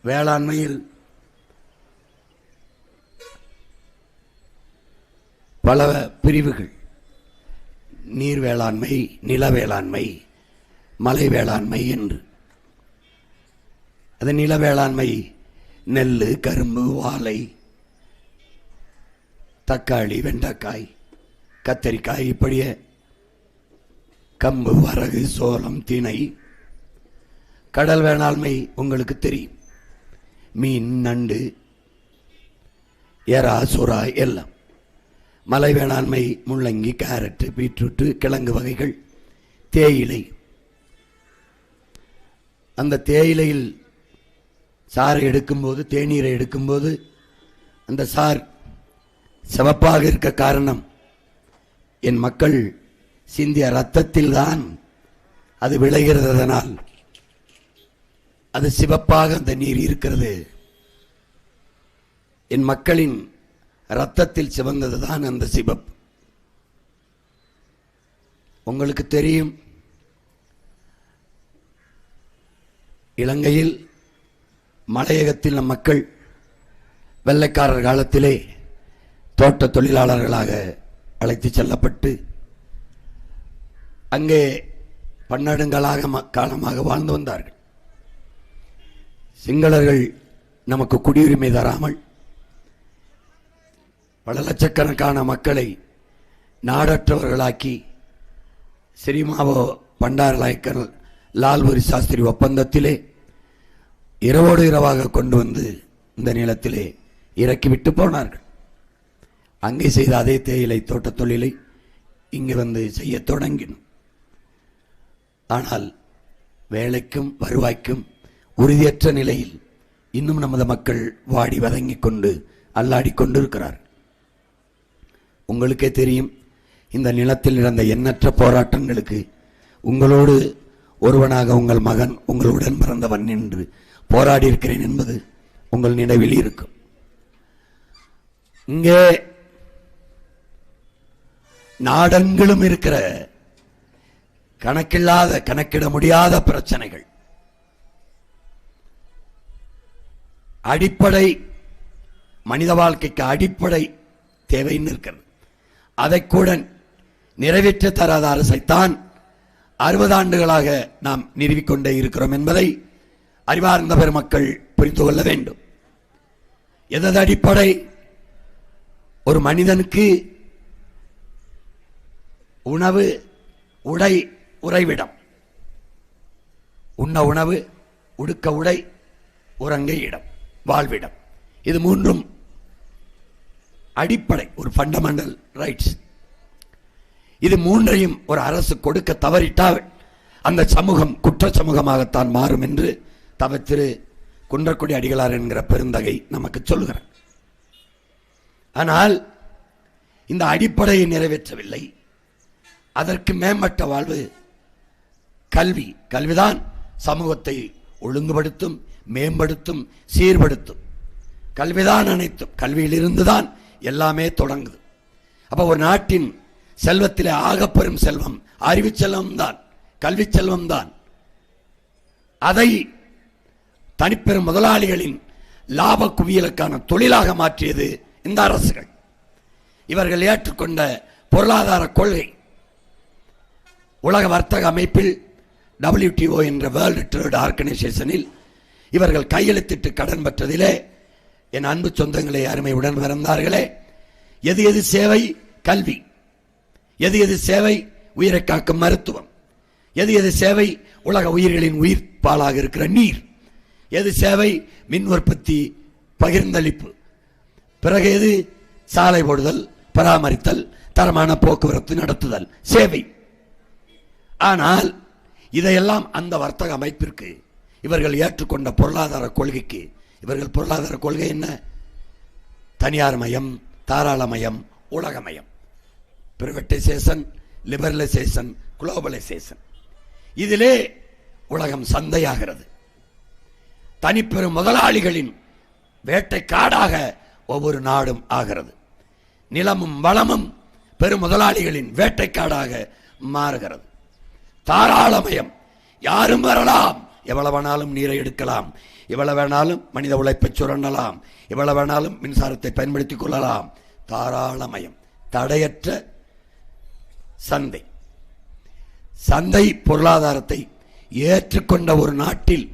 வேளாண்மையில் பல பிரிவுகள், நீர் வேளாண்மை, நில வேளாண்மை, மலை வேளாண்மை என்று. அது நில வேளாண்மை நெல், கரும்பு, வாழை, தக்காளி, வெண்டைக்காய், கத்தரிக்காய், இப்படியே கம்பு, வரகு, சோளம், திணை. கடல் வேளாண்மை உங்களுக்கு தெரியும், மீன், நண்டு, எறா, சுறா எல்லாம். மலை வேளாண்மை முள்ளங்கி, கேரட்டு, பீட்ரூட்டு, கிழங்கு வகைகள், தேயிலை. அந்த தேயிலையில் சாறை எடுக்கும்போது, தேநீரை எடுக்கும்போது அந்த சார் சிவப்பாக இருக்க காரணம் என் மக்கள் சிந்திய இரத்தத்தில் தான் அது விளைகிறது. அதனால் அது சிவப்பாக அந்த நீர் இருக்கிறது. என் மக்களின் இரத்தத்தில் சிவந்ததுதான் அந்த சிவப்பு. உங்களுக்கு தெரியும், இலங்கையில் மலையகத்தில் நம் மக்கள் வெள்ளைக்காரர் காலத்திலே தோட்ட தொழிலாளர்களாக அழைத்து செல்லப்பட்டு அங்கே காலமாக வாழ்ந்து வந்தார்கள். சிங்களர்கள் நமக்கு குடியுரிமை தராமல் பல லட்சக்கணக்கான மக்களை நாடற்றவர்களாக்கி சிறிமாவோ பண்டாரநாயக்கர் லால்புரி சாஸ்திரி ஒப்பந்தத்திலே இரவோடு இரவாக கொண்டு வந்து இந்த நிலத்திலே இறக்கிவிட்டு போனார்கள். அங்கே செய்த அதே தேயிலை தோட்ட தொழிலை இங்கு வந்து செய்ய தொடங்கினோம். ஆனால் வேலைக்கும் வருவாய்க்கும் உறுதியற்ற நிலையில் இன்னும் நமது மக்கள் வாடி வதங்கிக் கொண்டு அல்லாடி கொண்டிருக்கிறார். உங்களுக்கே தெரியும், இந்த நிலத்தில் நடந்த எண்ணற்ற போராட்டங்களுக்கு உங்களோடு ஒருவனாக உங்கள் மகன் உங்களுடன் பிறந்தவன் என்று போராடி இருக்கிறேன் என்பது உங்கள் நினைவில் இருக்கும். இங்கே நாடெங்கிலும் இருக்கிற கணக்கில்லாத, கணக்கிட முடியாத பிரச்சனைகள், அடிப்படை மனித வாழ்க்கைக்கு அடிப்படை தேவைன்னு இருக்கிறது. அதை கூட நிறைவேற்ற தராத அரசைத்தான் 60 ஆண்டுகளாக நாம் நிறுவிக்கொண்டே இருக்கிறோம் என்பதை அறிவார்ந்த பெருமக்கள் புரிந்து கொள்ள வேண்டும். எதது அடிப்படை? ஒரு மனிதனுக்கு உணவு, உடை, உறைவிடம். உண்ண உணவு, உடுக்க உடை, உறங்க இடம், வாழ்விடம். இது மூன்றும் அடிப்படை, ஒரு ஃபண்டமெண்டல் ரைட்ஸ். இது மூன்றையும் ஒரு அரசு கொடுக்க தவறிட்டால் அந்த சமூகம் குற்ற சமூகமாகத்தான் மாறும் என்று திரு குன்றக்குடி அடிகளார் என்கிற பெருந்தகை நமக்கு சொல்லுகிறார். ஆனால் இந்த அடிப்படையை நிறைவேற்றவில்லை. அதற்கு மேம்பட்ட வாழ்வு கல்வி. கல்விதான் சமூகத்தை ஒழுங்குபடுத்தும், மேம்படுத்தும், சீர்படுத்தும். கல்விதான் அனைத்தும். கல்வியிலிருந்துதான் எல்லாமே தொடங்குது. அப்ப ஒரு நாட்டின் செல்வத்திலே ஆகப்பெரும் செல்வம் அறிவு செல்வம் தான், கல்வி செல்வம் தான். அதை தனிப்பெரும் முதலாளிகளின் லாப குவியலுக்கான தொழிலாக மாற்றியது இந்த அரசுகள். இவர்கள் ஏற்றுக்கொண்ட பொருளாதார கொள்கை உலக வர்த்தக அமைப்பில் WTO என்ற வேர்ல்டு ட்ரேட் ஆர்கனைசேஷனில் இவர்கள் கையெழுத்திட்டு கடன் பெற்றதிலே என் அன்பு சொந்தங்களே, அருமை உடன் பிறந்தார்களே, எது எது சேவை? கல்வி. எது எது சேவை? உயிரை காக்கும் மருத்துவம். எது எது சேவை? உலக உயிர்களின் உயிர் பாலாக இருக்கிற நீர். எது சேவை? மின் உற்பத்தி, பகிர்ந்தளிப்பு. பிறகு எது? சாலை போடுதல், பராமரித்தல், தரமான போக்குவரத்து நடத்துதல், சேவை. ஆனால் இதையெல்லாம் அந்த வர்த்தக அமைப்பிற்கு இவர்கள் ஏற்றுக்கொண்ட பொருளாதார கொள்கைக்கு, இவர்கள் பொருளாதார கொள்கை என்ன? தனியார் மயம், தாராளமயம், உலகமயம். Privatisation, liberalisation, globalisation. இதிலே உலகம் சந்தையாகிறது. தனிப்பெரும் முதலாளிகளின் வேட்டைக்காடாக ஒவ்வொரு நாடும் ஆகிறது. நிலமும் வளமும் பெரும் முதலாளிகளின் வேட்டைக்காடாக மாறுகிறது. தாராளமயம், யாரும் வரலாம், எவ்வளவு வேணாலும் நீரை எடுக்கலாம், எவ்வளவு வேணாலும் மனித உழைப்பை சுரண்டலாம், எவ்வளவு வேணாலும் மின்சாரத்தை பயன்படுத்திக் கொள்ளலாம். தாராளமயம், தடையற்ற சந்தை. சந்தை பொருளாதாரத்தை ஏற்றுக்கொண்ட ஒரு நாட்டில்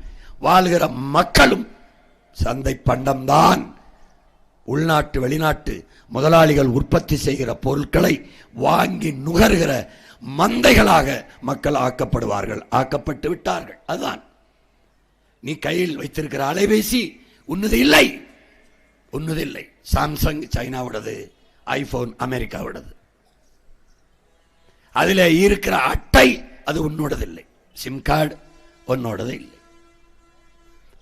வாழ்கிற மக்களும் சந்தை பண்டம்தான். உள்நாட்டு வெளிநாட்டு முதலாளிகள் உற்பத்தி செய்கிற பொருட்களை வாங்கி நுகர்கிற மந்தைகளாக மக்கள் ஆக்கப்படுவார்கள், ஆக்கப்பட்டு விட்டார்கள். அதுதான். நீ கையில் வைத்திருக்கிற அலைபேசி உன்னது இல்லை, உன்னதில்லை. Samsung சைனாவுடையது, iPhone அமெரிக்காவுடையது. அதில் இருக்கிற அட்டை அது உன்னோடதில்லை, சிம் கார்டு உன்னோடது இல்லை,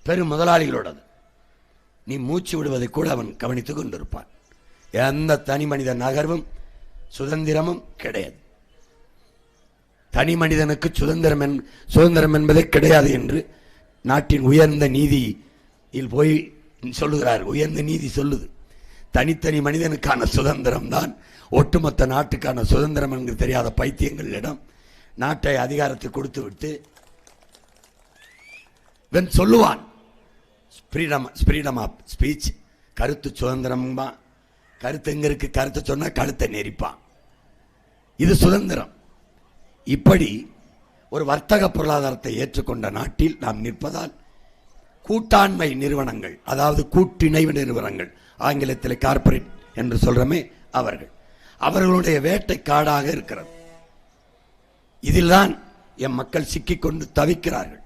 பெரும் முதலாளிகளோடது. நீ மூச்சு விடுவதை கூட அவன் கவனித்துக் கொண்டிருப்பான். எந்த தனி மனித நகர்வும் சுதந்திரமும் கிடையாது. தனி மனிதனுக்கு சுதந்திரம் என்பதே கிடையாது என்று நாட்டின் உயர்ந்த நீதியில் போய் சொல்லுகிறார். உயர்ந்த நீதி சொல்லுது, தனித்தனி மனிதனுக்கான சுதந்திரம் தான் ஒட்டுமொத்த நாட்டுக்கான சுதந்திரம் என்று தெரியாத பைத்தியங்களிடம் நாட்டை அதிகாரத்தை கொடுத்து விட்டு இவன் சொல்லுவான் ஃப்ரீடம் ஆஃப் ஸ்பீச், கருத்து சுதந்திரமா. கருத்து எங்க இருக்கு? கருத்தை சொன்னா கழுத்தை நெரிப்பான். இது சுதந்திரம். இப்படி ஒரு வர்த்தக பொருளாதாரத்தை ஏற்றுக்கொண்ட நாட்டில் நாம் நிற்பதால் கூட்டாண்மை நிறுவனங்கள், அதாவது கூட்டிணைவு நிறுவனங்கள், ஆங்கிலத்தில் கார்பரேட் என்று சொல்றமே, அவர்களுடைய வேட்டை காடாக இருக்கிறது. இதில்தான் என் மக்கள் சிக்கிக்கொண்டு தவிக்கிறார்கள்.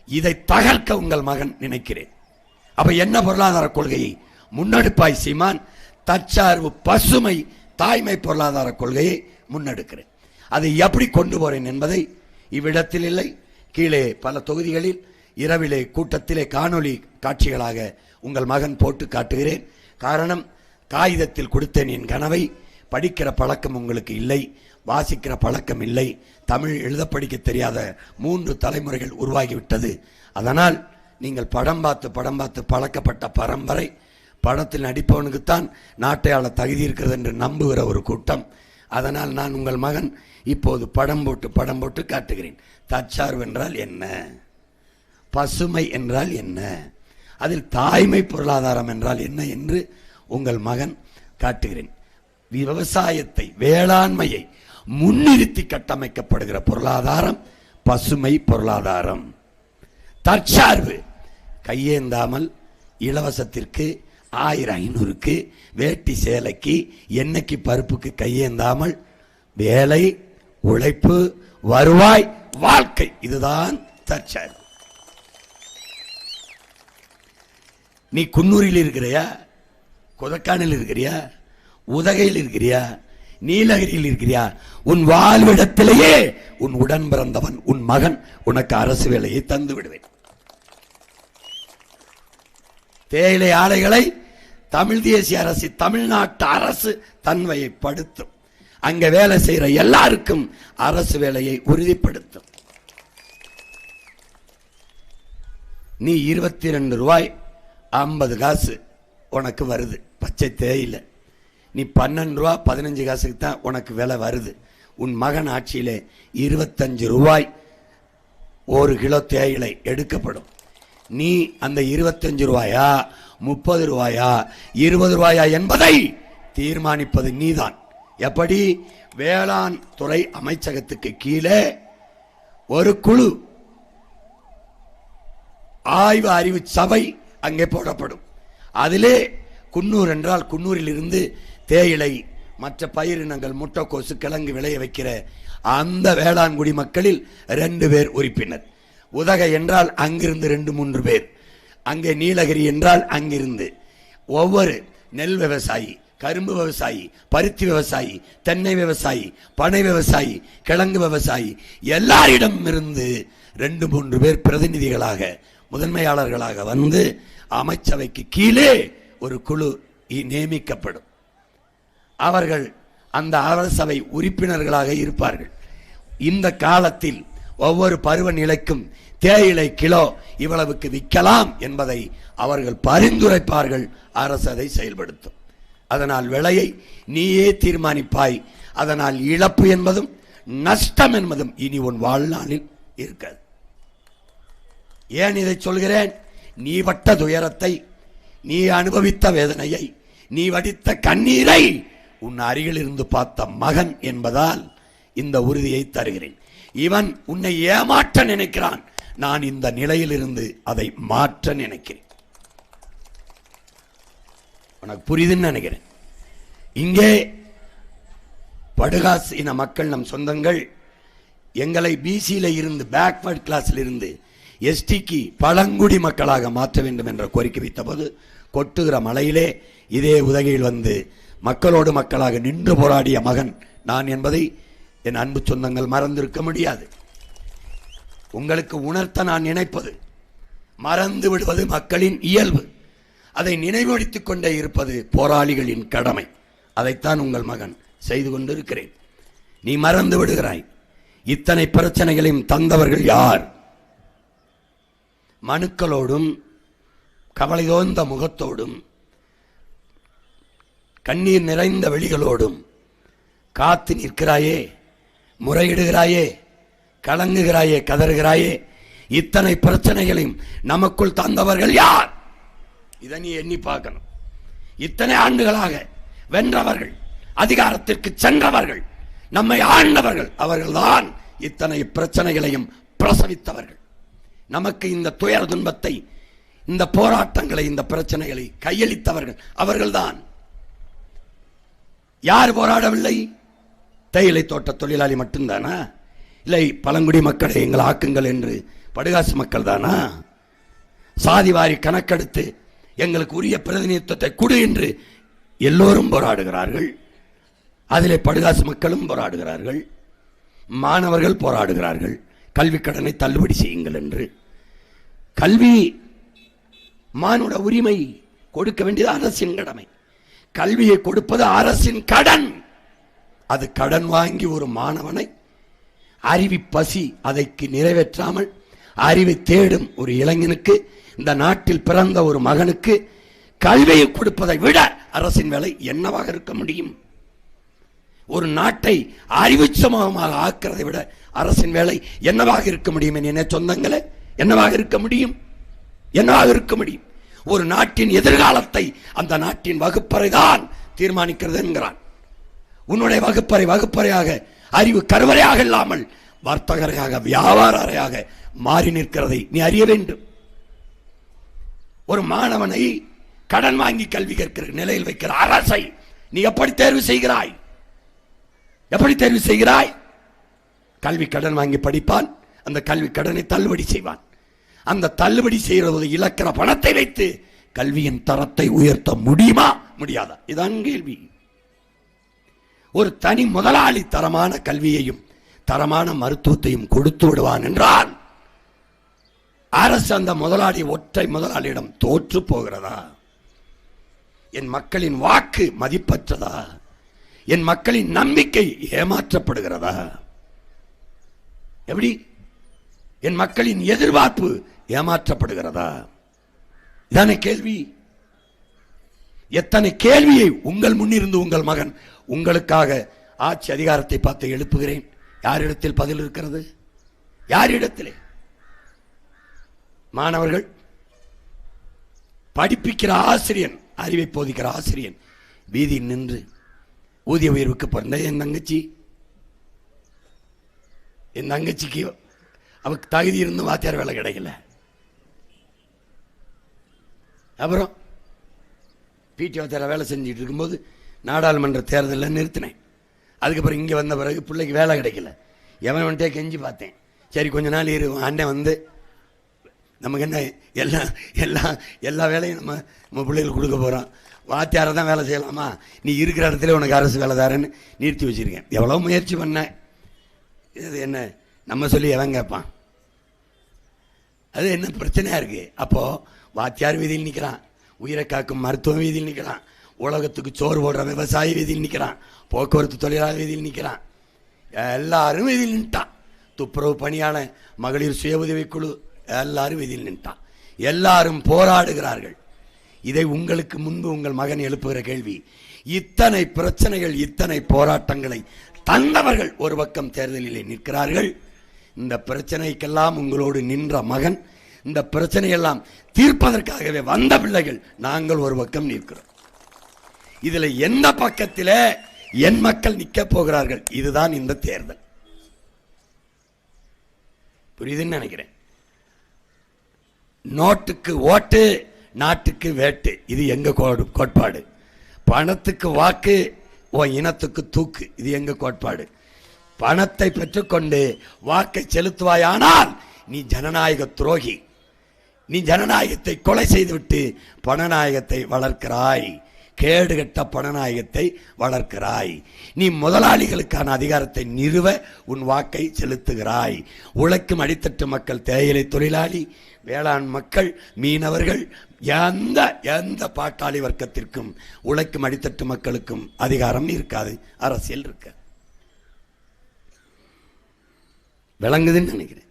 இதை தகர்க்க உங்கள் மகன் நினைக்கிறேன். அப்ப என்ன பொருளாதார கொள்கையை முன்னெடுப்பாய் சீமான்? தற்சார்பு, பசுமை, தாய்மை பொருளாதார கொள்கையை முன்னெடுக்கிறேன். அதை எப்படி கொண்டு போறேன் என்பதை இவ்விடத்தில் இல்லை, கீழே பல தொகுதிகளில் இரவிலே கூட்டத்திலே காணொளி காட்சிகளாக உங்கள் மகன் போட்டு காட்டுகிறேன். காரணம், காகிதத்தில் கொடுத்தேன் என் கனவை. படிக்கிற பழக்கம் உங்களுக்கு இல்லை, வாசிக்கிற பழக்கம் இல்லை, தமிழ் எழுத படிக்க தெரியாத 3 தலைமுறைகள் உருவாகிவிட்டது. அதனால் நீங்கள் படம் பார்த்து பழக்கப்பட்ட பரம்பரை, படத்தில் நடிப்பவனுக்குத்தான் நாட்டை ஆள தகுதி இருக்கிறது என்று நம்புகிற ஒரு கூட்டம். அதனால் நான் உங்கள் மகன் இப்போது படம் போட்டு காட்டுகிறேன். தற்சார்பு என்றால் என்ன, பசுமை என்றால் என்ன, அதில் தாய்மை பொருளாதாரம் என்றால் என்ன என்று உங்கள் மகன் காட்டுகிறேன். விவசாயத்தை, வேளாண்மையை முன்னிறுத்தி கட்டமைக்கப்படுகிற பொருளாதாரம் பசுமை பொருளாதாரம். தற்சார்பு, கையேந்தாமல் இலவசத்திற்கு 1500க்கு வேட்டி சேலைக்கு எண்ணெய்க்கு பருப்புக்கு கையேந்தாமல் வேலை, உழைப்பு, வருவாய், வாழ்க்கை, இதுதான் தற்சார்பு. நீ குன்னூரில் இருக்கிறியா, கொதக்கானில் இருக்கிறியா, உதகையில் இருக்கிறியா, நீலகிரியில் இருக்கிறியா, உன் வாழ்விடத்திலேயே உன் உடன் பிறந்தவன், உன் மகன் உனக்கு அரசு வேலையை தந்து விடுவேன். தேயிலை ஆலைகளை தமிழ் தேசிய அரசு, தமிழ்நாட்டு அரசு தன்மைப்படுத்தும். அங்க வேலை செய்யற எல்லாருக்கும் அரசு வேலையை உறுதிப்படுத்தும். நீ 22 ரூபாய் 50 காசு உனக்கு வருது பச்சை தேயிலை. நீ 12 ரூபா 15 காசுக்கு தான் உனக்கு விலை வருது. உன் மகன் ஆட்சியிலே 25 ரூபாய் 1 கிலோ தேயிலை எடுக்கப்படும். நீ அந்த 25 ரூபாயா 30 ரூபாயா 20 ரூபாயா என்பதை தீர்மானிப்பது நீதான். எப்படி? வேளாண் துறை அமைச்சகத்துக்கு கீழே ஒரு குழு, ஆய்வு அறிவு சபை அங்கே போடப்படும். அதிலே குன்னூர் என்றால் குன்னூரில் இருந்து தேயிலை, மற்ற பயிரினங்கள், முட்டைக்கோசு, கிழங்கு விளைய வைக்கிற அந்த வேளாண்குடி மக்களில் 2 பேர் உறுப்பினர். உதகை என்றால் அங்கிருந்து 2-3 பேர். அங்கே நீலகிரி என்றால் அங்கிருந்து ஒவ்வொரு நெல் விவசாயி, கரும்பு விவசாயி, பருத்தி விவசாயி, தென்னை விவசாயி, பனை விவசாயி, கிழங்கு விவசாயி, எல்லாரிடம் இருந்து 2-3 பேர் பிரதிநிதிகளாக, முதன்மையாளர்களாக வந்து அமைச்சவைக்கு கீழே ஒரு குழு நியமிக்கப்படும். அவர்கள் அந்த அரசவை உறுப்பினர்களாக இருப்பார்கள். இந்த காலத்தில் ஒவ்வொரு பருவநிலைக்கும் தேயிலை கிலோ இவ்வளவுக்கு விற்கலாம் என்பதை அவர்கள் பரிந்துரைப்பார்கள். அரசு அதை செயல்படுத்தும். அதனால் விலையை நீயே தீர்மானிப்பாய். அதனால் இழப்பு என்பதும் நஷ்டம் என்பதும் இனி உன் வாழ்நாளில் இருக்காது. ஏன் இதை சொல்கிறேன்? நீ பட்ட துயரத்தை, நீ அனுபவித்த வேதனையை, நீ வடித்த கண்ணீரை உன் அருகில் இருந்து பார்த்த மகன் என்பதால் இந்த உறுதியை தருகிறேன். இவன் உன்னை ஏமாற்ற நினைக்கிறான், நான் இந்த நிலையில் இருந்து அதை மாற்ற நினைக்கிறேன். உனக்கு புரியுதுன்னு நினைக்கிறேன். இங்கே படுகாசு இன மக்கள், நம் சொந்தங்கள், எங்களை பிசியில இருந்து, பேக்வர்ட் கிளாஸ்ல இருந்து எஸ்டிக்கு பழங்குடி மக்களாக மாற்ற வேண்டும் என்ற கோரிக்கை வைத்த போது கொட்டுகிற மலையிலே இதே உதகையில் வந்து மக்களோடு மக்களாக நின்று போராடிய மகன் நான் என்பதை என் அன்பு சொந்தங்கள் மறந்திருக்க முடியாது. உங்களுக்கு உணர்த்த நான் நினைப்பது, மறந்து விடுவது மக்களின் இயல்பு. அதை நினைவுபடுத்திக் கொண்டே இருப்பது போராளிகளின் கடமை. அதைத்தான் உங்கள் மகன் செய்து கொண்டிருக்கிறேன். நீ மறந்து விடுகிறாய். இத்தனை பிரச்சனைகளையும் தந்தவர்கள் யார்? மனுக்களோடும் கவலை தோய்ந்த முகத்தோடும் கண்ணீர் நிறைந்த வெளிகளோடும் காத்து நிற்கிறாயே, முறையிடுகிறாயே, கலங்குகிறாயே, கதறுகிறாயே. இத்தனை பிரச்சனைகளையும் நமக்குள் தந்தவர்கள் யார்? இதை நீ எண்ணி பார்க்கணும். இத்தனை ஆண்டுகளாக வென்றவர்கள், அதிகாரத்திற்கு சென்றவர்கள், நம்மை ஆண்டவர்கள், அவர்கள்தான் இத்தனை பிரச்சனைகளையும் பிரசவித்தவர்கள். நமக்கு இந்த துயர துன்பத்தை, இந்த போராட்டங்களை, இந்த பிரச்சனைகளை கையளித்தவர்கள் அவர்கள்தான். யார் போராடவில்லை? தேயிலை தோட்ட தொழிலாளி மட்டும்தானா? இல்லை பழங்குடி மக்களை எங்கள் ஆக்குங்கள் என்று படுகாசு மக்கள் தானா? சாதிவாரி கணக்கெடுத்து எங்களுக்கு உரிய பிரதிநிதித்துவத்தை கொடு என்று எல்லோரும் போராடுகிறார்கள். அதிலே படுகாசு மக்களும் போராடுகிறார்கள், மாணவர்கள் போராடுகிறார்கள். கல்வி கடனை தள்ளுபடி செய்யுங்கள் என்று. கல்வி மானுட உரிமை, கொடுக்க வேண்டியது அரசின் கடமை. கல்வியை கொடுப்பது அரசின் கடன். அது கடன் வாங்கி ஒரு மாணவனை, அறிவி பசி அதைக்கு நிறைவேற்றாமல் அறிவை தேடும் ஒரு இளைஞனுக்கு, இந்த நாட்டில் பிறந்த ஒரு மகனுக்கு கல்வியை கொடுப்பதை விட அரசின் வேலை என்னவாக இருக்க முடியும்? ஒரு நாட்டை அறிவு சமூகமாக ஆக்கிறதை விட அரசின் வேலை என்னவாக இருக்க முடியும்? என்ன சொந்தங்களே, என்னவாக இருக்க முடியும்? என்னவாக இருக்க முடியும்? ஒரு நாட்டின் எதிர்காலத்தை அந்த நாட்டின் வகுப்பறை தான் தீர்மானிக்கிறது என்கிறான். உன்னுடைய வகுப்பறை வகுப்பறையாக, அறிவு கருவறையாக இல்லாமல் வர்த்தகரையாக, வியாபார அறையாக மாறி நிற்கிறதை நீ அறிய வேண்டும். ஒரு மாணவனை கடன் வாங்கி கல்வி கற்கிற நிலையில் வைக்கிற அரசை நீ எப்படி தேர்வு செய்கிறாய்? எப்படி தேர்வு செய்கிறாய்? கல்வி கடன் வாங்கி படிப்பான், அந்த கல்வி கடனை தள்ளுபடி செய்வான். அந்த தள்ளுபடி செய்யறது இழக்கிற பணத்தை வைத்து கல்வியின் தரத்தை உயர்த்த முடியுமா, முடியாதா? இதான் கேள்வி. ஒரு தனி முதலாளி தரமான கல்வியையும் தரமான மருத்துவத்தையும் கொடுத்து விடுவான் என்றால் அரசு அந்த முதலாளி, ஒற்றை முதலாளியிடம் தோற்று போகிறதா? என் மக்களின் வாக்கு மதிப்பற்றதா? என் மக்களின் நம்பிக்கை ஏமாற்றப்படுகிறதா? எப்படி? என் மக்களின் எதிர்பார்ப்பு ஏமாற்றப்படுகிறதா? இதானே கேள்வி. எத்தனை கேள்வியை உங்கள் முன்னிருந்து உங்கள் மகன் உங்களுக்காக ஆட்சி அதிகாரத்தை பார்த்து எழுப்புகிறேன். யாரிடத்தில் பதில் இருக்கிறது? யாரிடத்திலே? மாணவர்கள், படிப்பிக்கிற ஆசிரியன், அறிவை போதிக்கிற ஆசிரியன் வீதியில் நின்று ஊதிய உயர்வுக்கு பிறந்த என் தங்கச்சிக்கு அவருக்கு தகுதி இருந்து வாத்தியார் வேலை கிடைக்கல. அப்புறம் பிடி வாத்தியார் வேலை செஞ்சுட்டு இருக்கும்போது நாடாளுமன்ற தேர்தலில் நிறுத்தினேன். அதுக்கப்புறம் இங்கே வந்த பிறகு பிள்ளைக்கு வேலை கிடைக்கல. எவன் வந்துட்டே கெஞ்சி பார்த்தேன். சரி கொஞ்ச நாள் இரு, அண்ணன் வந்து நமக்கு என்ன எல்லா வேலையும் நம்ம பிள்ளைகளுக்கு கொடுக்க போகிறோம், வாத்தியாரை தான் வேலை செய்யலாமா, நீ இருக்கிற இடத்துல உனக்கு அரசு வேலை தாரேன்னு நிறுத்தி வச்சிருக்கேன். எவ்வளோ முயற்சி பண்ணேன். இது என்ன நம்ம சொல்லி எவன் கேட்பான்? அது என்ன பிரச்சனையாக இருக்குது? அப்போது வாத்தியார் வீதியில் நிற்கிறான், உயிரை காக்கும் மருத்துவம் வீதியில் நிற்கிறான், உலகத்துக்கு சோறு போடுற விவசாய வீதியில் நிற்கிறான், போக்குவரத்து தொழிலாளர் வீதியில் நிற்கிறான், எல்லாரும் வீதியில் நின்ட்டான். துப்புரவு பணியான மகளிர் சுய உதவிக்குழு எல்லாரும் வீதியில் நின்ட்டான். எல்லாரும் போராடுகிறார்கள். இதை உங்களுக்கு முன்பு உங்கள் மகன் எழுப்புகிற கேள்வி. இத்தனை பிரச்சனைகள், இத்தனை போராட்டங்களை தந்தவர்கள் ஒரு பக்கம் தேர்தலிலே நிற்கிறார்கள். இந்த பிரச்சனைக்கெல்லாம் உங்களோடு நின்ற மகன் இந்த பிரச்சனையெல்லாம் தீர்ப்பதற்காகவே வந்த பிள்ளைகள் நாங்கள் ஒரு பக்கம் நிற்கிறோம். இதுல எந்த பக்கத்திலே என் மக்கள் நிக்க போகிறார்கள்? இதுதான் இந்த தேர்தல். புரியுதுன்னு நினைக்கிறேன். நோட்டுக்கு ஓட்டு, நாட்டுக்கு வேட்டு, இது எங்க கோட்பாடு. பணத்துக்கு வாக்கு, உன் இனத்துக்கு தூக்கு, இது எங்க கோட்பாடு. பணத்தை பெற்றுக்கொண்டு வாக்கை செலுத்துவாயானால் நீ ஜனநாயக துரோகி. நீ ஜனநாயகத்தை கொலை செய்துவிட்டு பணநாயகத்தை வளர்க்கிறாய். கேடுகட்ட பணநாயகத்தை வளர்க்கிறாய். நீ முதலாளிகளுக்கான அதிகாரத்தை நிறுவ உன் வாக்கை செலுத்துகிறாய். உழைக்கும் அடித்தட்டு மக்கள், தேயிலை தொழிலாளி, வேளாண் மக்கள், மீனவர்கள், எந்த பாட்டாளி வர்க்கத்திற்கும் உழைக்கும் அடித்தட்டு மக்களுக்கும் அதிகாரம் இருக்காது, அரசியல் இருக்க. விளங்குதுன்னு நினைக்கிறேன்.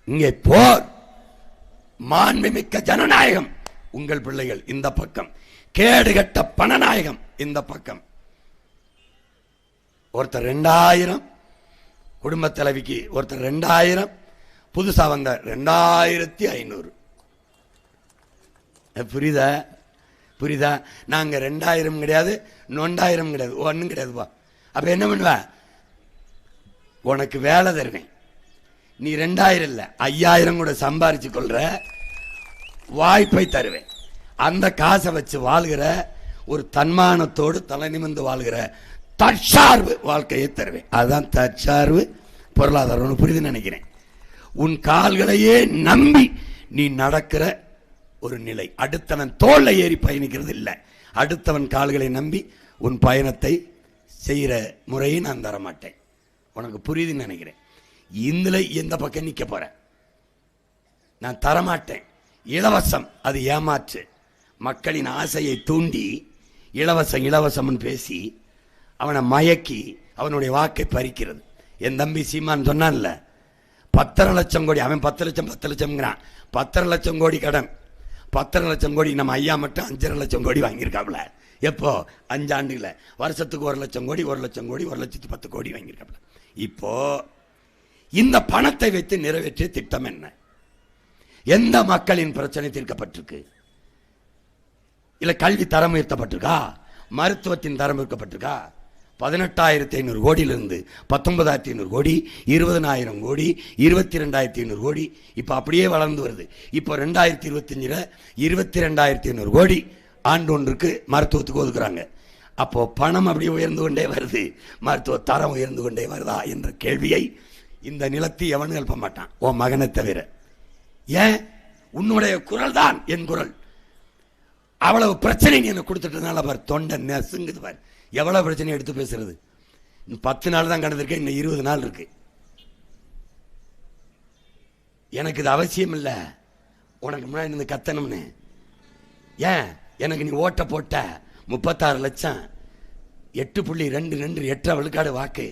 இங்கே போர், மாண்புமிக்க ஜனநாயகம் உங்கள் பிள்ளைகள் இந்த பக்கம், கேடுகட்ட பணநாயகம் இந்த பக்கம். ஒருத்தர் 2000 குடும்ப தலைவிக்கு, ஒருத்தர் 2000, புதுசா வந்த 2500. புரியுதா? நாங்க 2000 கிடையாது, 2000 கிடையாது, ஒன்னும் கிடையாதுப்பா. அப்ப என்ன பண்ணுவ? உனக்கு வேலை தருவேன், நீ 2000 இல்ல 5000 கூட சம்பாரிச்சு கொள்ற வாய்ப்பை தருவேன். அந்த காசை வச்சு வாழ்கிற ஒரு தன்மானத்தோடு தலை நிமிர்ந்து வாழ்கிற தற்சார்பு வாழ்க்கையை தருவேன். அதுதான் தற்சார்பு பொருளாதாரம். புரியுதுன்னு நினைக்கிறேன். உன் கால்களையே நம்பி நீ நடக்கிற ஒரு நிலை. அடுத்தவன் தோல்ல ஏறி பயணிக்கிறது இல்லை. அடுத்தவன் கால்களை நம்பி உன் பயணத்தை செய்கிற முறையை நான் தரமாட்டேன். உனக்கு புரியுதுன்னு நினைக்கிறேன். இதுல எந்த பக்கம் நிக்க போற? நான் தரமாட்டேன். இலவசம், அது ஏமாற்று. மக்களின் ஆசையை தூண்டி இலவசம் பேசி அவனை மயக்கி அவனுடைய வாக்கை பறிக்கிறது. என் தம்பி சீமான் சொன்னான்ல, 10 லட்சம் கோடி, அவன் 10 லட்சம் 10 லட்சம்ங்கிறான். 10 லட்சம் கோடி கடன், 10 லட்சம் கோடி. நம்ம ஐயா மட்டும் 5 லட்சம் கோடி வாங்கியிருக்காப்ல. எப்போ? 5 ஆண்டுகள, வருஷத்துக்கு 1 லட்சம் கோடி, 1 லட்சம் கோடி, 1,10,000 கோடி வாங்கியிருக்காப்ல. இப்போ இந்த பணத்தை வைத்து நிறைவேற்றிய திட்டம் என்ன? எந்த மக்களின் பிரச்சனை தீர்க்கப்பட்டிருக்கு? இல்ல கல்வி தரம் உயர்த்தப்பட்டிருக்கா? மருத்துவத்தின் தரம் உயர்த்தப்பட்டிருக்கா? 18,500 கோடியிலிருந்து 19,500 கோடி, 20,000 கோடி, 22,500 கோடி, இப்ப அப்படியே வளர்ந்து வருது. இப்போ 2025 22,500 கோடி ஆண்டு ஒன்றுக்கு மருத்துவத்துக்கு ஒதுக்குறாங்க. அப்போ பணம் அப்படியே உயர்ந்து கொண்டே வருது, மருத்துவ தரம் உயர்ந்து கொண்டே வருதா என்ற கேள்வியை இந்த நிலத்தை எவனும் எழுப்ப மாட்டான், உன் மகனை தவிர. ஏன்? உன்னுடைய குரல் தான் என் குரல். அவ்வளவு பிரச்சனை நீ எனக்கு கொடுத்துட்டதுனால பார், தொண்டை நெசுங்குது பார். எவ்வளவு பிரச்சனை எடுத்து பேசுறது. 10 நாள் தான் கடந்திருக்கேன், இன்னும் 20 நாள் இருக்கு. எனக்கு இது அவசியம் இல்லை உனக்கு முன்னாடி இருந்து கத்தணும்னு. ஏன்? எனக்கு நீ ஓட்ட போட்ட 36 லட்சம், 8.22 8 விழுக்காடு வாக்கு,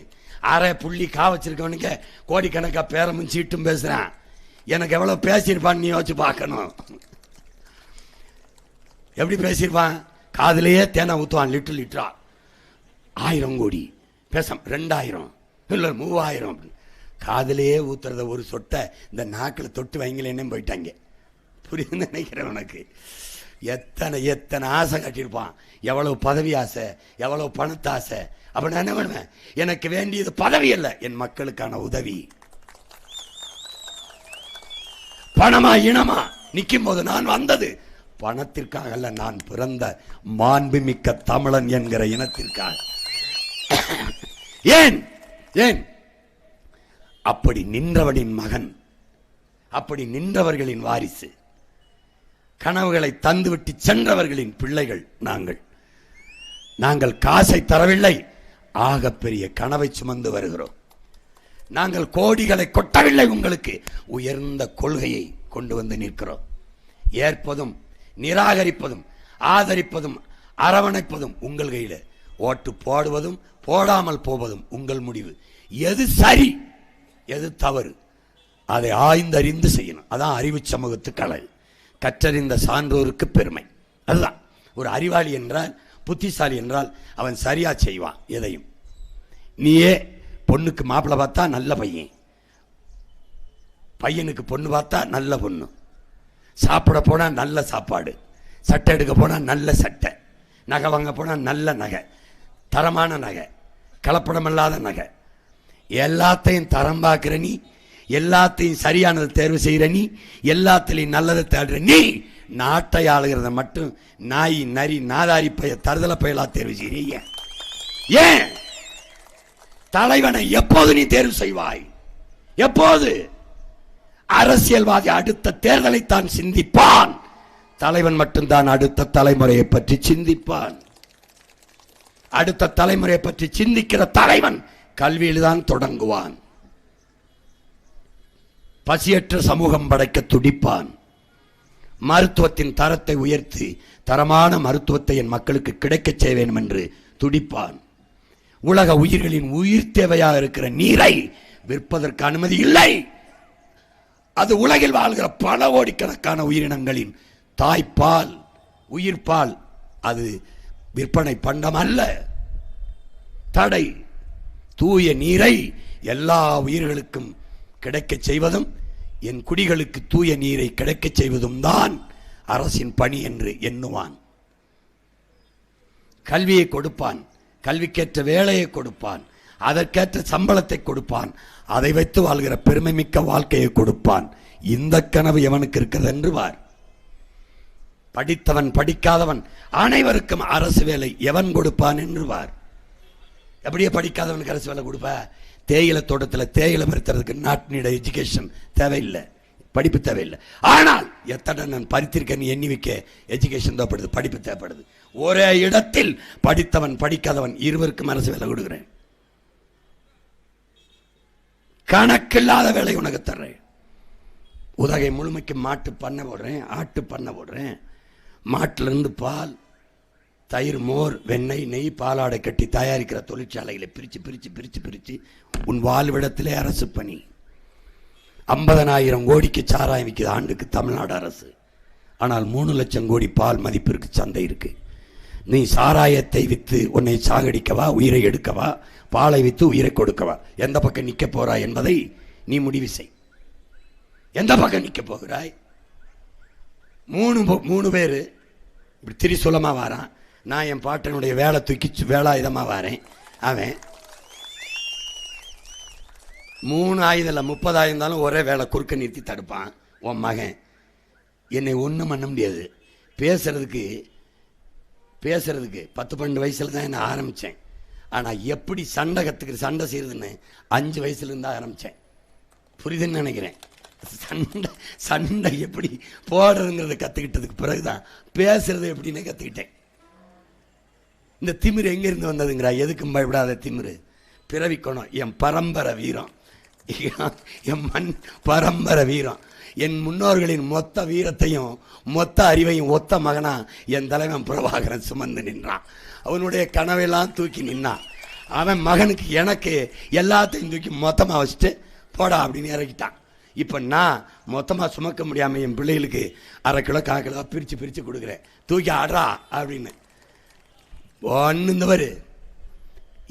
6 புள்ளி கா வச்சிருக்கவனுக்கு கோடிக்கணக்கா பேரமும் சீட்டும் பேசுறான். எனக்கு எவ்வளவு பேசியிருப்பான்னு நீ யோசிச்சு பார்க்கணும். எப்படி பேசியிருப்பான்? காதலையே தேனை ஊத்துவான், லிட்டரா. 1000 கோடி பேச, 2000 இல்ல 3000 காதலையே ஊத்துறத ஒரு சொட்டை இந்த நாக்கில் தொட்டு வைங்களேன்னு போயிட்டாங்க. புரியுதுன்னு நினைக்கிறேன். உனக்கு எத்தனை ஆசை கட்டியிருப்பான், எவ்வளவு பதவி ஆசை, எவ்வளவு பணத்தாசை. அப்ப நான் என்ன பண்ணுவேன்? எனக்கு வேண்டியது பதவி அல்ல, என் மக்களுக்கான உதவி. பணமா இனமா நிற்கும் போது நான் வந்தது பணத்திற்காக அல்ல, நான் பிறந்த மாண்புமிக்க தமிழன் என்கிற இனத்திற்காக. ஏன்? அப்படி நின்றவனின் மகன், அப்படி நின்றவர்களின் வாரிசு, கனவுகளை தந்துவிட்டு சென்றவர்களின் பிள்ளைகள் நாங்கள் காசை தரவில்லை, ஆகப்பெரிய கனவை சுமந்து வருகிறோம். நாங்கள் கோடிகளை கொட்டவில்லை, உங்களுக்கு உயர்ந்த கொள்கையை கொண்டு வந்து நிற்கிறோம். ஏற்பதும் நிராகரிப்பதும் ஆதரிப்பதும் அரவணைப்பதும் உங்கள் கையில. ஓட்டு போடுவதும் போடாமல் போவதும் உங்கள் முடிவு. எது சரி எது தவறு அதை ஆய்ந்தறிந்து செய்யணும். அதான் அறிவு சமூகத்துக்கு அழகு. கற்றறிந்த சான்றோருக்கு பெருமை. அதுதான் ஒரு அறிவாளி என்றால், புத்திசாலி என்றால் அவன் சரியா செய்வான் எதையும். நீயே பொண்ணுக்கு மாப்பிள்ளை பார்த்தா நல்ல பையன், பையனுக்கு பொண்ணு பார்த்தா நல்ல பொண்ணு, சாப்பிட போனா நல்ல சாப்பாடு, சட்டை எடுக்க போனா நல்ல சட்டை, நகை வாங்க போனா நல்ல நகை, தரமான நகை, கலப்படமில்லாத நகை, எல்லாத்தையும் தரம் பார்க்கிற நீ, எல்லாத்தையும் சரியானதை தேர்வு செய்கிற நீ, எல்லாத்திலையும் நல்லதை தேடுற நீ, நாட்டை ஆளுகிறத மட்டும் நாய் நரி நாதாரி பய தருதல பயலா தேர்வு செய்ய. ஏன் தலைவனை எப்போது நீ தேர்வு செய்வாய்? எப்போது? அரசியல்வாதி அடுத்த தேர்தலை தான் சிந்திப்பான், தலைவன் மட்டும்தான் அடுத்த தலைமுறையை பற்றி சிந்திப்பான். அடுத்த தலைமுறையை பற்றி சிந்திக்கிற தலைவன் கல்வியில் தான் தொடங்குவான். பசியற்ற சமூகம் படைக்க துடிப்பான். மருத்துவத்தின் தரத்தை உயர்த்தி தரமான மருத்துவத்தை என் மக்களுக்கு கிடைக்க செய்வேன் என்று துடிப்பான். உலக உயிர்களின் உயிர் தேவையாக இருக்கிற நீரை விற்பதற்கு அனுமதி இல்லை. அது உலகில் வாழ்கிற பல கோடிக்கணக்கான உயிரினங்களின் தாய்ப்பால், உயிர்ப்பால். அது விற்பனை பண்டம் அல்ல. தடை. தூய நீரை எல்லா உயிர்களுக்கும் கிடைக்க செய்வதும் என் குடிகளுக்கு தூய நீரை கிடைக்க செய்வதும் தான் அரசின் பணி என்று எண்ணுவான். கல்வியை கொடுப்பான், கல்விக்கேற்ற வேலையை கொடுப்பான், அதற்கேற்ற சம்பளத்தை கொடுப்பான், அதை வைத்து வாழ்கிற பெருமை மிக்க வாழ்க்கையை கொடுப்பான். இந்த கனவு எவனுக்கு இருக்கிறது என்று வார். படித்தவன் படிக்காதவன் அனைவருக்கும் அரசு வேலை எவன் கொடுப்பான் என்று வார். எப்படியே படிக்காதவனுக்கு அரசு வேலை கொடுப்ப? தேயிலை தோட்டத்தில் தேயிலை பறிக்கிறதுக்கு நாட்டினோட எஜுகேஷன் தேவையில்லை, படிப்பு தேவையில்லை. ஆனால் எத்தனை நான் பறித்திருக்கேன் எண்ணி வைக்க எஜுகேஷன் தேவைப்படுது, படிப்பு தேவைப்படுது. ஒரே இடத்தில் படித்தவன் படிக்காதவன் இருவருக்கும் அரசு வேலை கொடுக்கிறேன். கணக்கில்லாத வேலை உனக்கு தர்றேன். உதகை முழுமைக்கு மாட்டு பண்ண போடுறேன், ஆட்டு பண்ண போடுறேன். மாட்டிலிருந்து பால், தயிர், மோர், வெண்ணெய், நெய், பாலாடை கட்டி தயாரிக்கிற தொழிற்சாலைகளை பிரித்து பிரித்து பிரித்து பிரித்து உன் வாழ்விடத்திலே அரசு பணி. 50,000 கோடிக்கு சாராயம் விற்கிது ஆண்டுக்கு தமிழ்நாடு அரசு. ஆனால் 3 லட்சம் கோடி பால் மதிப்பிற்கு சந்தை இருக்கு. நீ சாராயத்தை விற்று உன்னை சாகடிக்கவா, உயிரை எடுக்கவா, பாலை விற்று உயிரை கொடுக்கவா, எந்த பக்கம் நிற்க போறாய் என்பதை நீ முடிவு செய். எந்த பக்கம் நிற்க போகிறாய்? 3 பேர் இப்படி திரிசூலமா வாரான். நான் என் பாட்டனுடைய வேலை தூக்கி வேலாயுதமா வாரேன். அவன் 3 ஆயுதம் இல்லை 30 ஆயுதம் இருந்தாலும் ஒரே வேலை குறுக்க நிறுத்தி தடுப்பான். உன் மகன் என்னை ஒன்றும் பண்ண முடியாது. பேசுறதுக்கு 10-12 வயசுல தான் என்ன ஆரம்பித்தேன். ஆனால் எப்படி சண்டை சண்டை செய்யறதுன்னு 5 வயசுல இருந்தா ஆரம்பித்தேன். புரியுதுன்னு நினைக்கிறேன். சண்டை எப்படி போடுறதுங்கிறத கற்றுக்கிட்டதுக்கு பிறகுதான் பேசுறது எப்படின்னு கற்றுக்கிட்டேன். இந்த திமிரு எங்கிருந்து வந்ததுங்கிறா? எதுக்கும் பயப்படாத திமிரு பிறவிக்கணும். என் பரம்பரை வீரம், என் மண் பரம்பரை வீரம், என் முன்னோர்களின் மொத்த வீரத்தையும் மொத்த அறிவையும் ஒத்த மகனா என் தலைவன் பிரபாகரன் சுமந்து நின்றான். அவனுடைய கனவெல்லாம் தூக்கி நின்னான். அவன் மகனுக்கு எனக்கு எல்லாத்தையும் தூக்கி மொத்தமாக வச்சுட்டு போடா அப்படின்னு இறக்கிட்டான். இப்போ நான் மொத்தமாக சுமக்க முடியாமல் என் பிள்ளைகளுக்கு 1/2 கிலோ 1/4 கிலோ பிரித்து பிரித்து கொடுக்குறேன். தூக்கி ஆடுறா அப்படின்னு ஒன்றுந்தவர்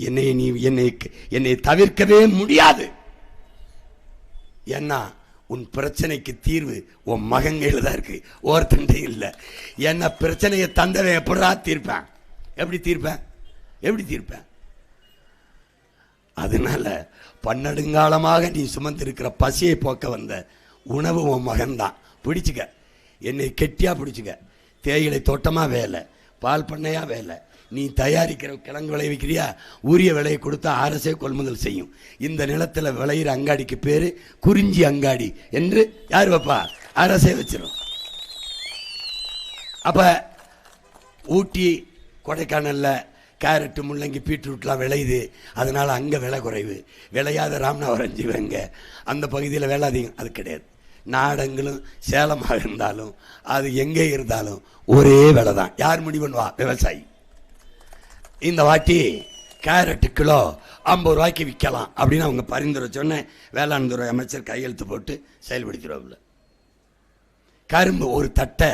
என்னை தவிர்க்கவே முடியாது. ஏன்னா உன் பிரச்சனைக்கு தீர்வு உன் மகங்கையில் தான் இருக்கு, ஒருத்தண்டே இல்லை. என்ன பிரச்சனையை தந்தவன் எப்படா தீர்ப்பேன்? எப்படி தீர்ப்பேன்? அதனால பன்னெடுங்காலமாக நீ சுமந்திருக்கிற பசியை போக்க வந்த உணவு உன் மகன்தான். பிடிச்சுக்க, என்னை கெட்டியா பிடிச்சுக்க. தேயிலை தோட்டமா வேலை, பால் பண்ணையா வேலை, நீ தயாரிக்கிற கிழங்கு விளைவிக்கிறியா, உரிய விலையை கொடுத்தா அரசே கொள்முதல் செய்யும். இந்த நிலத்தில் விளையிற அங்காடிக்கு பேரு குறிஞ்சி அங்காடி என்று யார் வைப்பா? அரசே வச்சிடும். அப்ப ஊட்டி கொடைக்கானல்ல கேரட்டு, முள்ளங்கி, பீட்ரூட்லாம் விளையுது, அதனால அங்க விலை குறைவு. விளையாத ராமநாதபுரம் ஜீவங்க அந்த பகுதியில் விலை அதிகம். அது கிடையாது. நாடங்களும் சேலமாக இருந்தாலும் அது எங்கே இருந்தாலும் ஒரே விலை தான். யார் முடிவு பண்ணுவா? விவசாயி. இந்த வாட்டி கேரட்டு கிலோ 50 ரூபாய்க்கு விற்கலாம் அப்படின்னு அவங்க பரிந்துரை சொன்ன வேளாண் துறை அமைச்சர் கையெழுத்து போட்டு செயல்படுத்திடுவாங்க. கரும்பு ஒரு தட்டை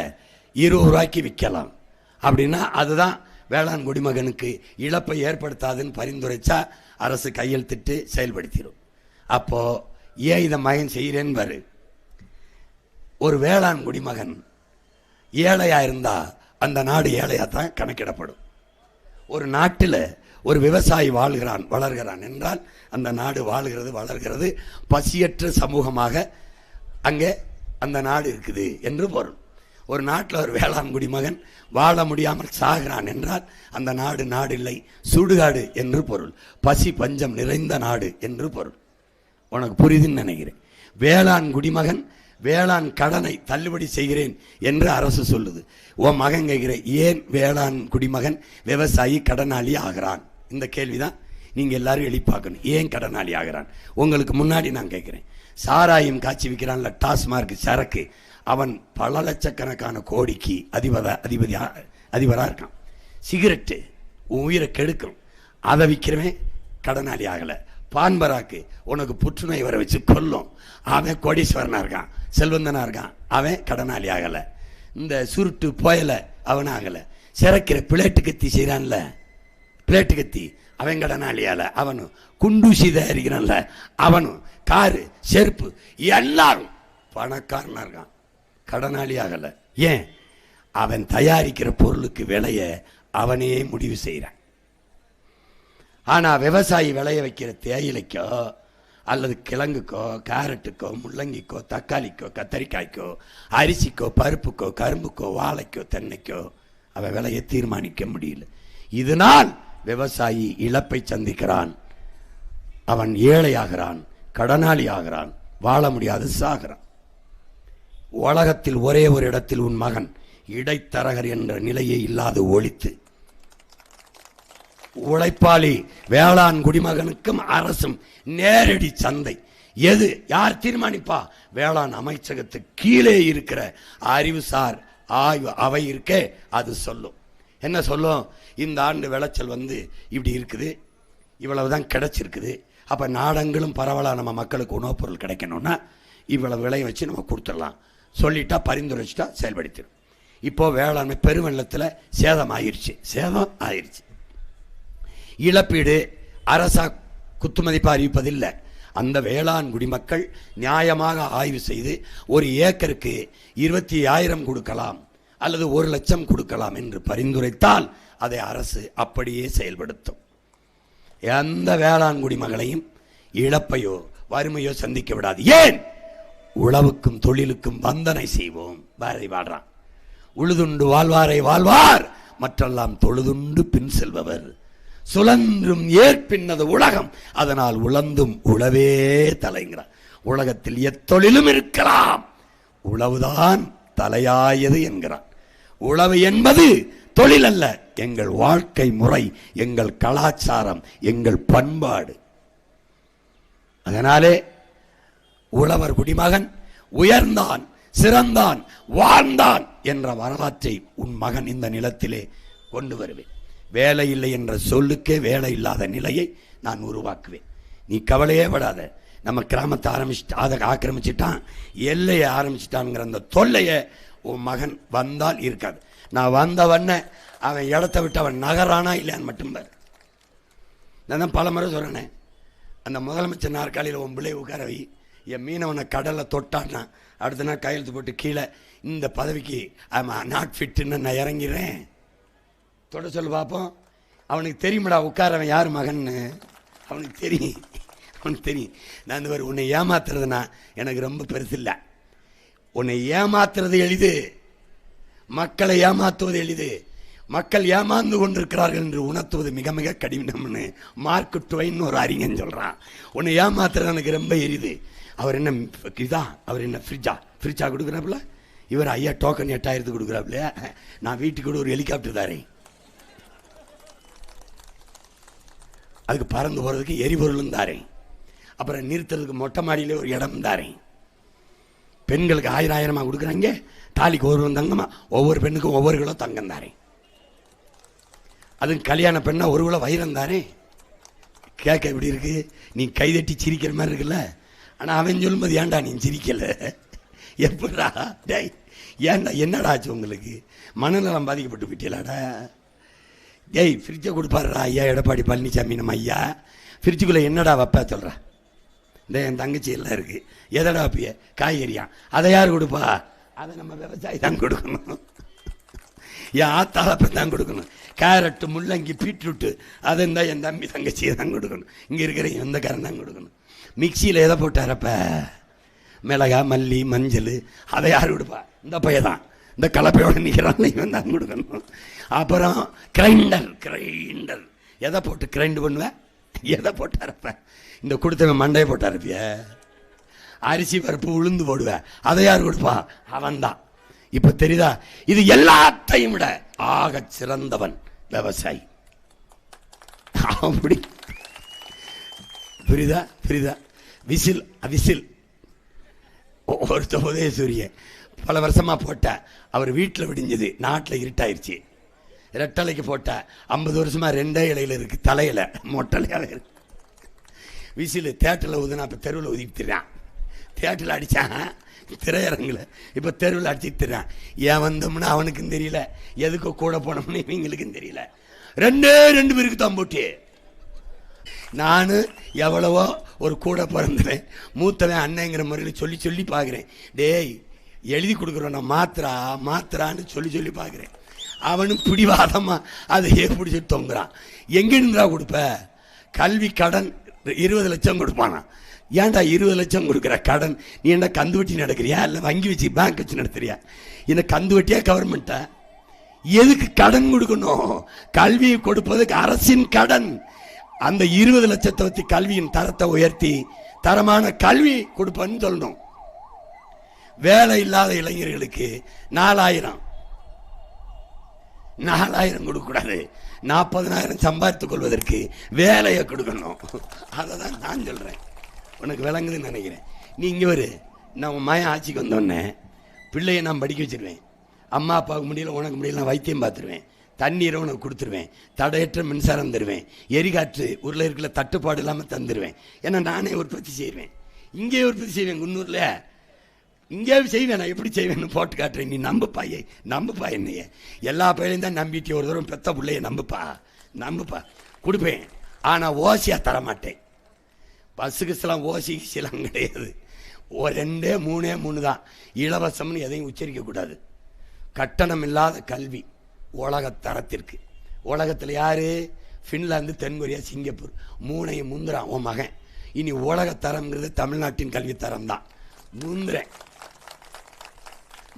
20 ரூபாய்க்கு விற்கலாம் அப்படின்னா அதுதான் வேளாண் குடிமகனுக்கு இழப்பை ஏற்படுத்தாதுன்னு பரிந்துரைச்சா அரசு கையெழுத்திட்டு செயல்படுத்திடும். அப்போ ஏன் இதை மகன் செய்கிறேன்னு பாரு. ஒரு வேளாண் குடிமகன் ஏழையா இருந்தா அந்த நாடு ஏழையா தான் கணக்கிடப்படும். ஒரு நாட்டில் ஒரு விவசாயி வளர்கிறான் என்றால் அந்த நாடு வளர்கிறது, பசியற்ற சமூகமாக அங்கே அந்த நாடு இருக்குது என்று பொருள். ஒரு நாட்டில் ஒரு வேளாண் குடிமகன் வாழ முடியாமல் சாகிறான் என்றால் அந்த நாடு இல்லை, சுடுகாடு என்று பொருள். பசி பஞ்சம் நிறைந்த நாடு என்று பொருள். உனக்கு புரியுதுன்னு நினைக்கிறேன். வேளாண் குடிமகன் வேளாண் கடனை தள்ளுபடி செய்கிறேன் என்று அரசு சொல்லுது. உன் மகன் கேட்கிற, ஏன் வேளாண் குடிமகன் விவசாயி கடனாளி ஆகிறான்? இந்த கேள்விதான் நீங்க எல்லாரும் எழுப்பாக்கணும். ஏன் கடனாளி ஆகிறான்? உங்களுக்கு முன்னாடி நான் கேட்கிறேன். சாராயம் காய்ச்சி விற்கிறான்ல, டாஸ்மார்க் சரக்கு, அவன் பல லட்சக்கணக்கான கோடிக்கு அதிபராக இருக்கான். சிகரெட்டு உயிரை கெடுக்கும், அதை விற்கிறவன் கடனாளி ஆகலை. பான்பராக்கு உனக்கு புற்றுநோய் வர வச்சு கொல்லும், அவன் கோடீஸ்வரனா இருக்கான், செல்வந்தனா இருக்கான், அவன் கடனாளி ஆகலை. இந்த சுருட்டு புயல அவன் ஆகலை. சிறக்கிற பிளேட்டு கத்தி செய்யறான்ல, பிளேட்டு கத்தி, அவன் கடனாளியால. அவனும் குண்டூசி தயாரிக்கிறான்ல, அவனும் காரு செருப்பு எல்லாரும் பணக்காரனா இருக்கான், கடனாளி ஆகலை. ஏன்? அவன் தயாரிக்கிற பொருளுக்கு விலைய அவனே முடிவு செய்கிறான். ஆனா விவசாயி விளைய வைக்கிற தேயிலைக்கோ அல்லது கிழங்குக்கோ கேரட்டுக்கோ முள்ளங்கிக்கோ தக்காளிக்கோ கத்தரிக்காய்க்கோ அரிசிக்கோ பருப்புக்கோ கரும்புக்கோ வாழைக்கோ தென்னைக்கோ அவன் விலையை தீர்மானிக்க முடியல. இதனால் விவசாயி இழப்பை சந்திக்கிறான், அவன் ஏழையாகிறான், கடனாளி ஆகிறான், வாழ முடியாது சாகிறான். உலகத்தில் ஒரே ஒரு இடத்தில் உன் மகன் இடைத்தரகர் என்ற நிலையை இல்லாது ஒழித்து உழைப்பாளி வேளாண் குடிமகனுக்கும் அரசும் நேரடி சந்தை. எது யார் தீர்மானிப்பா? வேளாண் அமைச்சகத்துக்கு கீழே இருக்கிற அறிவுசார் ஆய்வு அவை இருக்கே, அது சொல்லும். என்ன சொல்லும்? இந்த ஆண்டு விளைச்சல் இப்படி இருக்குது, இவ்வளவுதான் கிடைச்சிருக்குது, அப்ப நாடெங்கிலும் பரவலாக நம்ம மக்களுக்கு உணவுப் பொருள் கிடைக்கணும்னா இவ்வளவு விலையை வச்சு நம்ம கொடுத்துடலாம் சொல்லிட்டா, பரிந்துரைச்சிட்டா செயல்படுத்திடும். இப்போ வேளாண்மை பெருவெள்ளத்தில் சேதம் ஆயிருச்சு. இழப்பீடு அரசா குத்துமதிப்பு அறிவிப்பதில்லை. அந்த வேளாண் குடிமக்கள் நியாயமாக ஆய்வு செய்து ஒரு ஏக்கருக்கு 25,000 கொடுக்கலாம் அல்லது 1,00,000 கொடுக்கலாம் என்று பரிந்துரைத்தால் அதை அரசு அப்படியே செயல்படுத்தும். எந்த வேளாண் குடிமகளையும் இழப்பையோ வறுமையோ சந்திக்க விடாது. ஏன்? உழவுக்கும் தொழிலுக்கும் வந்தனை செய்வோம். பாரதி பாடுறான், உழுதுண்டு வாழ்வாரை வாழ்வார், மற்றெல்லாம் தொழுதுண்டு பின் செல்பவர், சுழன்றும் ஏற்பின்னது உலகம், அதனால் உழந்தும் உழவே தலைங்கிறார். உலகத்தில் எத்தொழிலும் இருக்கலாம், உழவுதான் தலையாயது என்கிறார். உழவு என்பது தொழில் அல்ல, எங்கள் வாழ்க்கை முறை, எங்கள் கலாச்சாரம், எங்கள் பண்பாடு. அதனாலே உழவர் குடிமகன் உயர்ந்தான், சிறந்தான், வாழ்ந்தான் என்ற வரலாற்றை உன் மகன் இந்த நிலத்திலே கொண்டு வருவேன். வேலை இல்லை என்ற சொல்லுக்கே வேலை இல்லாத நிலையை நான் உருவாக்குவேன். நீ கவலையே படாத. நம்ம கிராமத்தை அதை ஆக்கிரமிச்சிட்டான், எல்லையை ஆரம்பிச்சிட்டான்ங்கிற அந்த தொல்லையை உன் மகன் வந்தால் இருக்காது. நான் வந்தவன அவன் இடத்த விட்டு அவன் நகரானா இல்லையான்னு மட்டும் பாரு. நான் தான் பல முறை சொல்றேனே, அந்த முதலமைச்சர் நாற்காலியில் உன் பிள்ளை உட்கார வை, என் மீனவனை கடலில் தொட்டான்னா அடுத்த நாள் கையெழுத்து போட்டு கீழே இந்த பதவிக்கு நாட் ஃபிட்டுன்னு நான் இறங்கிறேன் தொட சொல்லு பார்ப்போம். அவனுக்கு தெரியுமாடா உட்காரவன் யார் மகன்னு? அவனுக்கு தெரியும். நான் இந்த மாதிரி உன்னை ஏமாத்துறதுனா எனக்கு ரொம்ப பெருசு இல்லை. உன்னை ஏமாத்துறது எளிது, மக்களை ஏமாத்துவது எளிது. மக்கள் ஏமாந்து கொண்டிருக்கிறார்கள் என்று உணர்த்துவது மிக மிக கடினம்னு மார்க் ட்வைன் ஒரு அறிஞன் சொல்றான். உன்னை ஏமாத்துறது எனக்கு ரொம்ப எளிது. அவர் என்ன இதான், அவர் என்ன ஃப்ரிட்ஜா கொடுக்குறாப்புல, இவர் ஐயா டோக்கன் 8,000 கொடுக்குறாப்புல, நான் வீட்டுக்கு கூட ஒரு ஹெலிகாப்டர் தாரேன், அதுக்கு பறந்து போறதுக்கு எரிபொருளும் தாரேன், அப்புறம் நிறுத்துறதுக்கு மொட்டை மாடியிலே ஒரு இடம் தாரேன். பெண்களுக்கு 1000 கொடுக்குறாங்க, தாலிக்கு ஒரு தங்கமா, ஒவ்வொரு பெண்ணுக்கும் ஒவ்வொரு கிலோ தங்கம் தாரேன். அதுவும் கல்யாண பெண்ணா 1 கிலோ வைரம் தாரேன். கேட்க எப்படி இருக்கு? நீ கைதட்டி சிரிக்கிற மாதிரி இருக்குல்ல, ஆனால் அவன் சொல்லும்போது ஏன்டா நீ சிரிக்கல? எப்படா டேய், ஏன்டா என்னடா ஆச்சு உங்களுக்கு? மனநலம் பாதிக்கப்பட்டு விட்டீங்களாடா? டேய் ஃப்ரிட்ஜை கொடுப்பாருடா ஐயா எடப்பாடி பழனிசாமி, நம்ம ஐயா ஃப்ரிட்ஜுக்குள்ளே என்னடா வைப்பா சொல்கிறா? இந்த என் தங்கச்சி எல்லாம் இருக்குது, எதடா வைப்பிய? காய்கறியா? அதை யார் கொடுப்பா? அதை நம்ம விவசாயி தான் கொடுக்கணும். என் ஆத்தாளப்ப தான் கொடுக்கணும். கேரட்டு, முள்ளங்கி, பீட்ரூட்டு அதை இருந்தால் என் தம்பி தங்கச்சியை தான் கொடுக்கணும். இங்கே இருக்கிற எந்தக்காரன் தான் கொடுக்கணும். மிக்சியில் எதை போட்டாரப்ப? மிளகா, மல்லி, மஞ்சள், அதை யார் கொடுப்பா? இந்த பையன் தான். இந்த கலப்பையோட நிற்கிறான், இவன் தான் கொடுக்கணும். அப்புறம் கிரைண்டர் எதை போட்டு கிரைண்ட் பண்ணுவேன்? எதை போட்டாரப்ப? இந்த கொடுத்தவன் மண்டையை போட்டாரப்பிய. அரிசி பருப்பு உளுந்து போடுவேன், அதை யார் கொடுப்பா? அவன் தான். இப்ப தெரியுதா? இது எல்லாத்தையும் விட ஆக சிறந்தவன் விவசாயி. அப்படி புரியுதா? புரியுதா? விசில் ஒருத்த உதயசூரியன் பல வருஷமா போட்ட, அவர் வீட்டில் விடிஞ்சது, நாட்டில் இருட்டாயிருச்சு. ரெட்டலைக்கு போட்ட 50 வருஷமா 2 இலையில இருக்கு, தலையில மொட்டலையாக இருக்கு. விசில் தேட்டரில் ஊதுனா இப்போ தெருவில் ஊதிட்டுறான். தேட்டரில் அடித்தான் திரையரங்கில், இப்போ தெருவில் அடிச்சுட்டுறான். ஏன் வந்தோம்னா அவனுக்கும் தெரியல, எதுக்கு கூட போனோம்னு இவங்களுக்கும் தெரியல. 2 பேருக்கு தான் போட்டி. நான் எவ்வளவோ ஒரு கூட பிறந்தவன், மூத்தவன் அண்ணங்கிற முறையில் சொல்லி சொல்லி பார்க்குறேன். டேய் எழுதி கொடுக்குறோம், நான் மாத்திரான்னு சொல்லி பார்க்குறேன். அவனும் பிடிவாதமா அதையே பிடிச்சி தொங்குறான். எங்கிருந்தா கொடுப்ப? கல்வி கடன் 20 லட்சம் கொடுப்பானா? ஏன்டா 20 லட்சம் கொடுக்குற கடன்? நீ என்ன கந்து வட்டி நடக்கிறியா, இல்லை வங்கி வச்சு பேங்க் வச்சு நடத்துறியா? இந்த கந்து வட்டியா கவர்மெண்ட்டா? எதுக்கு கடன் கொடுக்கணும்? கல்வியை கொடுப்பதுக்கு அரசின் கடன். அந்த 20 லட்சத்தை வச்சு கல்வியின் தரத்தை உயர்த்தி தரமான கல்வி கொடுப்பன்னு சொல்லணும். வேலை இல்லாத இளைஞர்களுக்கு 4000 கொடுக்கக்கூடாது, 40,000 சம்பாதித்துக் கொள்வதற்கு வேலையை கொடுக்கணும். அதை தான் நான் சொல்கிறேன். உனக்கு விளங்குதுன்னு நினைக்கிறேன். நீ இங்கே வரு, நான் உன் மகன் ஆட்சிக்கு வந்தோடனே பிள்ளையை நான் படிக்க வச்சிருவேன். அம்மா அப்பாவுக்கு முடியல, உனக்கு முடியல, நான் வைத்தியம் பார்த்துருவேன். தண்ணீரை உனக்கு கொடுத்துருவேன். தடையற்ற மின்சாரம் தருவேன். எரிகாற்று ஊரில் இருக்கிற தட்டுப்பாடு இல்லாமல் தந்துடுவேன். ஏன்னா நானே உற்பத்தி செய்வேன், இங்கே உற்பத்தி செய்வேன். குன்னூரில் இங்கே செய்வேன். நான் எப்படி செய்வேன்னு போட்டு காட்டுறேன். நீ நம்புப்பா என்னைய. எல்லா பையனையும் தான் நம்பிட்டு ஒரு தூரம் பெத்த பிள்ளைய நம்புப்பா கொடுப்பேன். ஆனால் ஓசியாக தரமாட்டேன். பஸ்ஸுக்குலாம் ஓசிலாம் கிடையாது. 2, 3 தான் இலவசம்னு எதையும் உச்சரிக்கக்கூடாது. கட்டணம் இல்லாத கல்வி உலக தரத்திற்கு. உலகத்தில் யாரு? ஃபின்லாந்து, தென்கொரியா, சிங்கப்பூர் 3ஐயும் முந்துறான் உன் மகன். இனி உலக தரம்ங்கிறது தமிழ்நாட்டின் கல்வி தரம் தான். முந்துறேன்.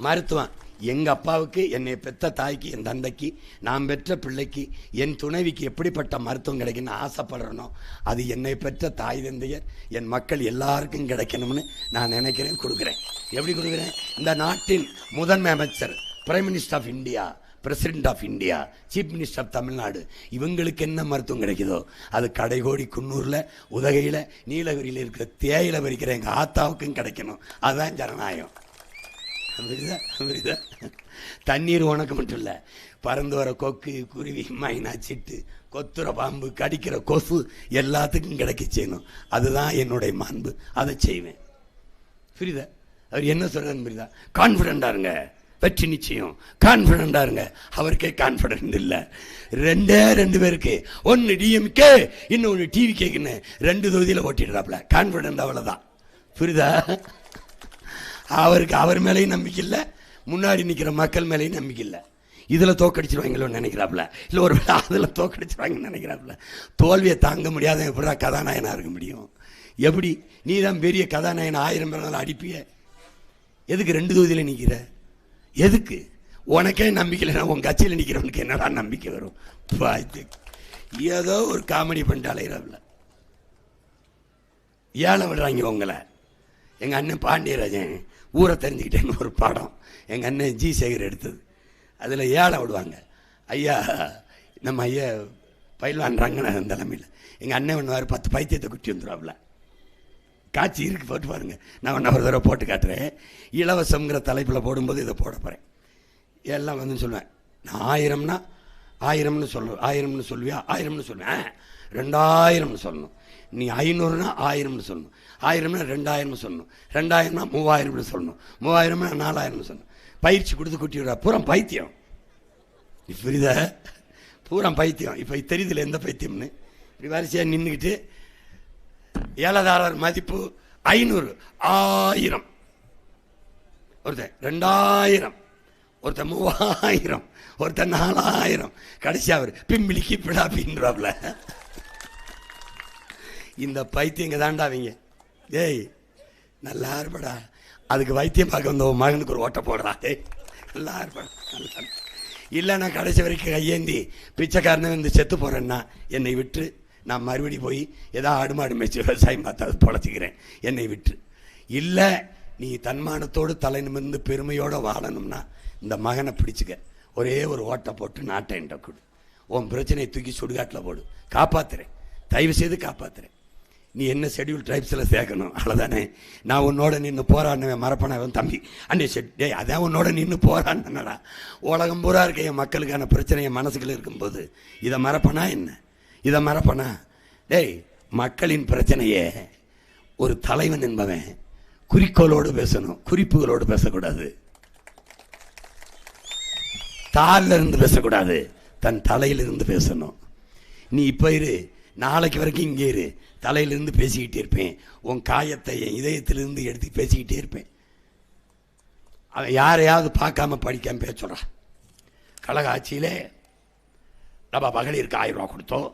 மருத்துவம் எங்கள் அப்பாவுக்கு, என்னை பெற்ற தாய்க்கு, என் தந்தைக்கு, நான் பெற்ற பிள்ளைக்கு, என் துணைவிக்கு எப்படிப்பட்ட மருத்துவம் கிடைக்குன்னு ஆசைப்படுறனோ அது என்னை பெற்ற தாய் தந்தையர், என் மக்கள் எல்லாருக்கும் கிடைக்கணும்னு நான் நினைக்கிறேன், கொடுக்குறேன். எப்படி கொடுக்குறேன்? இந்த நாட்டின் முதன்மை அமைச்சர், prime minister of India, president of India, chief minister of Tamil Nadu, இவங்களுக்கு என்ன மருத்துவம் கிடைக்குதோ அது கடைகோடி, குன்னூரில், உதகையில், நீலகிரியில் இருக்கிற தேயிலை பறிக்கிற எங்கள் ஆத்தாவுக்கும் கிடைக்கணும். அதுதான் ஜனநாயகம். தண்ணீர் உனக்கு மட்டும் இல்லை, பறந்து வர கொக்கு, குருவி, மைனா, சிட்டு, கொத்துற பாம்பு, கடிக்கிற கொசு எல்லாத்துக்கும் கிடைக்க செய்யணும். அதுதான் என்னுடைய மாண்பு. அதை செய்வேன். புரியுதா? அவர் என்ன சொல்றாருன்னு புரியுதா? கான்ஃபிடண்டா இருங்க, வெற்றி நிச்சயம். கான்ஃபிடண்டா இருங்க. அவருக்கே கான்ஃபிடன்ட் இல்லை. 2 பேருக்கு, ஒன்று டிஎம்கே, இன்னொன்று டிவி கேக்குன்னு 2 தொகுதியில் ஓட்டிடுறாப்ல. கான்ஃபிடன்ட் அவ்வளோதான். புரியுதா? அவருக்கு அவர் மேலேயும் நம்பிக்கை இல்லை, முன்னாடி நிற்கிற மக்கள் மேலேயும் நம்பிக்கை இல்லை. இதில் தோக்கடிச்சிருவாங்களோ நினைக்கிறாப்புல, இல்லை ஒரு அதில் தோக்கடிச்சிருவாங்கன்னு நினைக்கிறாப்புல. தோல்வியை தாங்க முடியாத எப்படா கதாநாயகனாக இருக்க முடியும்? எப்படி? நீ தான் பெரிய கதாநாயகன், 1000 பேர் அடிப்பிய. எதுக்கு 2 தொகுதியில் நிற்கிற? எதுக்கு? உனக்கே நம்பிக்கை இல்லைனா உன் கட்சியில் நிற்கிறவனுக்கு என்னடா நம்பிக்கை வரும்? ஏதோ ஒரு காமெடி பண்ணிட்டு அலைகிறாப்புல. ஏழை விடுறாங்க உங்களை. எங்கள் அண்ணன் பாண்டியராஜன் ஊரை தெரிஞ்சுக்கிட்டேன்னு ஒரு படம் எங்கள் அண்ணன் ஜி சேகர் எடுத்தது. அதில் ஏழை விடுவாங்க. ஐயா, நம்ம ஐயா பயில்வான் ரங்கநாதன் தலைமையில் எங்கள் அண்ணன் பண்ணுவார், 10 பைத்தியத்தை குட்டி வந்துடுவாப்புல. காட்சி இருக்கு, போட்டு பாருங்க. நான் ஒன்று ஒரு தடவை போட்டு காட்டுறேன். இலவசங்கிற தலைப்பில் போடும்போது இதை போட போகிறேன். எல்லாம் வந்து சொல்லுவேன், நான் 1000னா 1000ன்னு சொல்லுவேன். 1000ன்னு சொல்லுவியா? 1000ன்னு சொல்லுவேன். 2000ன்னு சொல்லணும். நீ 500னா 1000ன்னு சொல்லணும். 1000னா 2000ன்னு சொல்லணும். 2000னா 3000ன்னு சொல்லணும். 3000னா 4000ன்னு சொல்லணும். பயிற்சி கொடுத்து குட்டி விடுறா. பூரா பைத்தியம். புரியுதா? பூரா பைத்தியம். இப்போ தெரியுதுல எந்த பைத்தியம்னு. இப்படி வரிசையாக நின்றுக்கிட்டு ஏலதாரர் மதிப்பு 500, 1000 ஒருத்தன் 2000, ஒருத்தன் 3000, ஒருத்தன் 4000, கடைசி அவர் பிம்பிளிக்கு பிடாப்பின்றாப்ல. இந்த பைத்தியங்க தாண்டா அவங்க. ஏய் நல்லா இருப்படா, அதுக்கு வைத்தியம் பார்க்க வந்த மகனுக்கு ஒரு ஓட்ட போடுறா. ஏய் நல்லா இருப்படா, இல்லை நான் கடைசி வரைக்கும் கையேந்தி பிச்சைக்காரனே வந்து செத்து போகிறேன்னா என்னை விட்டு நான் மறுபடி போய் ஏதாவது ஆடு மாடு மேய்ச்சி விவசாயம் பார்த்தா அது பொழைச்சிக்கிறேன், என்னை விட்டு. இல்லை நீ தன்மானத்தோடு தலை நிமிர்ந்து பெருமையோடு வாழணும்னா இந்த மகனை பிடிச்சிக்க, ஒரே ஒரு ஓட்டை போட்டு நாட்டை என்கிட்ட கொடு, உன் பிரச்சனையை தூக்கி சுடுகாட்டில் போடு, காப்பாற்றுறேன், தயவு செய்து காப்பாற்றுறேன். நீ என்ன ஷெட்யூல் ட்ரைப்ஸில் சேர்க்கணும், அவ்வளோதானே. நான் உன்னோட நின்று போராடினவன் மரப்பனவன் தம்பி அண்டே டே அதான் உன்னோட நின்று போராடினடா. உலகம் பூரா இருக்க என் மக்களுக்கான பிரச்சனையை மனசுக்குள்ள இருக்கும்போது இதை மறப்பனா என்ன, இதை மறப்பனா? டேய் மக்களின் பிரச்சனையே ஒரு தலைவன் என்பவன் குறிக்கோளோடு பேசணும், குறிப்புகளோடு பேசக்கூடாது, தாளில் இருந்து பேசக்கூடாது, தன் தலையிலிருந்து பேசணும். நீ இப்போ இரு, நாளைக்கு வரைக்கும் இங்கே இரு, தலையிலிருந்து பேசிக்கிட்டே இருப்பேன், உன் காயத்தை என் இதயத்திலிருந்து எடுத்து பேசிக்கிட்டே இருப்பேன். அவன் யாரையாவது பார்க்காம படிக்காம பேச சொல்கிறான். கழக ஆட்சியிலே நம்ம மகளிருக்கு 1000 ரூபா கொடுத்தோம்,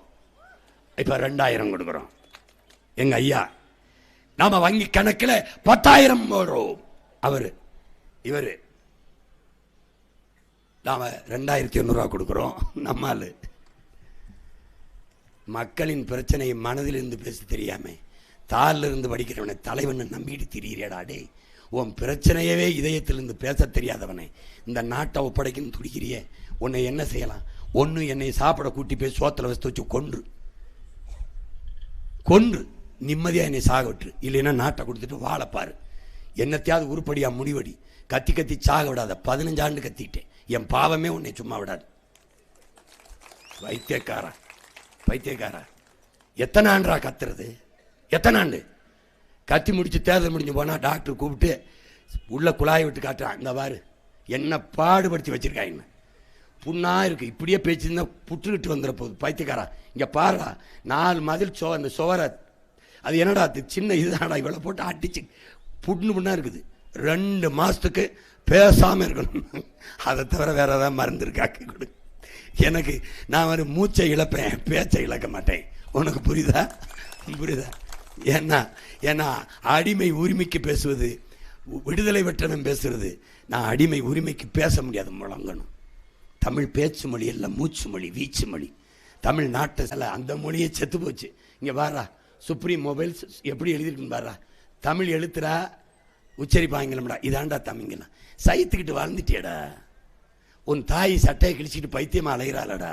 இப்போ 2000 கொடுக்குறோம். எங்கள் ஐயா நாம் வங்கி கணக்கில் 10,000 போடுறோம். இவர் நாம் 2,800 கொடுக்குறோம். நம்மால் மக்களின் பிரச்சனையை மனதிலிருந்து பேச தெரியாம தாளில் இருந்து படிக்கிறவனை தலைவனை நம்பிட்டு திரியிறியடா. டே உன் பிரச்சனையவே இதயத்திலிருந்து பேச தெரியாதவனை இந்த நாட்டை ஒப்படைக்கணும்னு துடிக்கிறிய, உன்னை என்ன செய்யலாம்? ஒன்று என்னை சாப்பிட கூட்டி போய் சோத்தில் வச்சு வச்சு கொன்று நிம்மதியாக என்னை சாக விட்டுரு, இல்லைன்னா நாட்டை கொடுத்துட்டு வாழப்பாரு. என்னத்தையாவது உருப்படியாக முடிவடி, கத்தி கத்தி சாக விடாத. 15 ஆண்டு கத்திக்கிட்டேன், என் பாவமே உன்னை சும்மா விடாது. பைத்தியக்காரா எத்தனை ஆண்டா கத்துறது, எத்தனை ஆண்டு கத்தி முடிச்சு தேர்தல் முடிஞ்சு போனால் டாக்டர் கூப்பிட்டு உள்ள குழாயை விட்டு காட்டுறான், இந்த பாரு என்ன பாடுபடுத்தி வச்சிருக்காங்க, புண்ணா இருக்கு, இப்படியே பேச்சுருந்தா புற்றுக்கிட்டு வந்துட போகுது. பைத்தியக்காரா இங்கே பாருடா, 4 மதில் அந்த சுவரை அது என்னடா அது சின்ன இதுதான்டா, இவ்வளோ போட்டு அடிச்சு புண்ணா இருக்குது. 2 மாதத்துக்கு பேசாமல் இருக்கணும், அதை தவிர வேற ஏதாவது மருந்து இருக்காக்கி கொடு. எனக்கு நான் ஒரு மூச்சை இழப்பேன், பேச்சை இழக்க மாட்டேன். உனக்கு புரியுதா? ஏன்னா அடிமை உரிமைக்கு பேசுவது, விடுதலை பெற்றவன் பேசுறது, நான் அடிமை உரிமைக்கு பேச முடியாது, முழங்கணும். தமிழ் பேச்சு மொழி இல்லை, மூச்சு மொழி, வீச்சு மொழி. தமிழ்நாட்டு அந்த மொழியை செத்து போச்சு. இங்கே பாரா, சுப்ரீம் மொபைல்ஸ் எப்படி எழுதிருக்குன்னு பாரா, தமிழ் எழுத்துறா உச்சரிப்பாங்களா, இதாண்டா தமிங்கலாம். சைத்துக்கிட்டு வாழ்ந்துட்டியடா. உன் தாய் சட்டையை கிழிச்சிட்டு பைத்தியமா அலைகிறாளடா.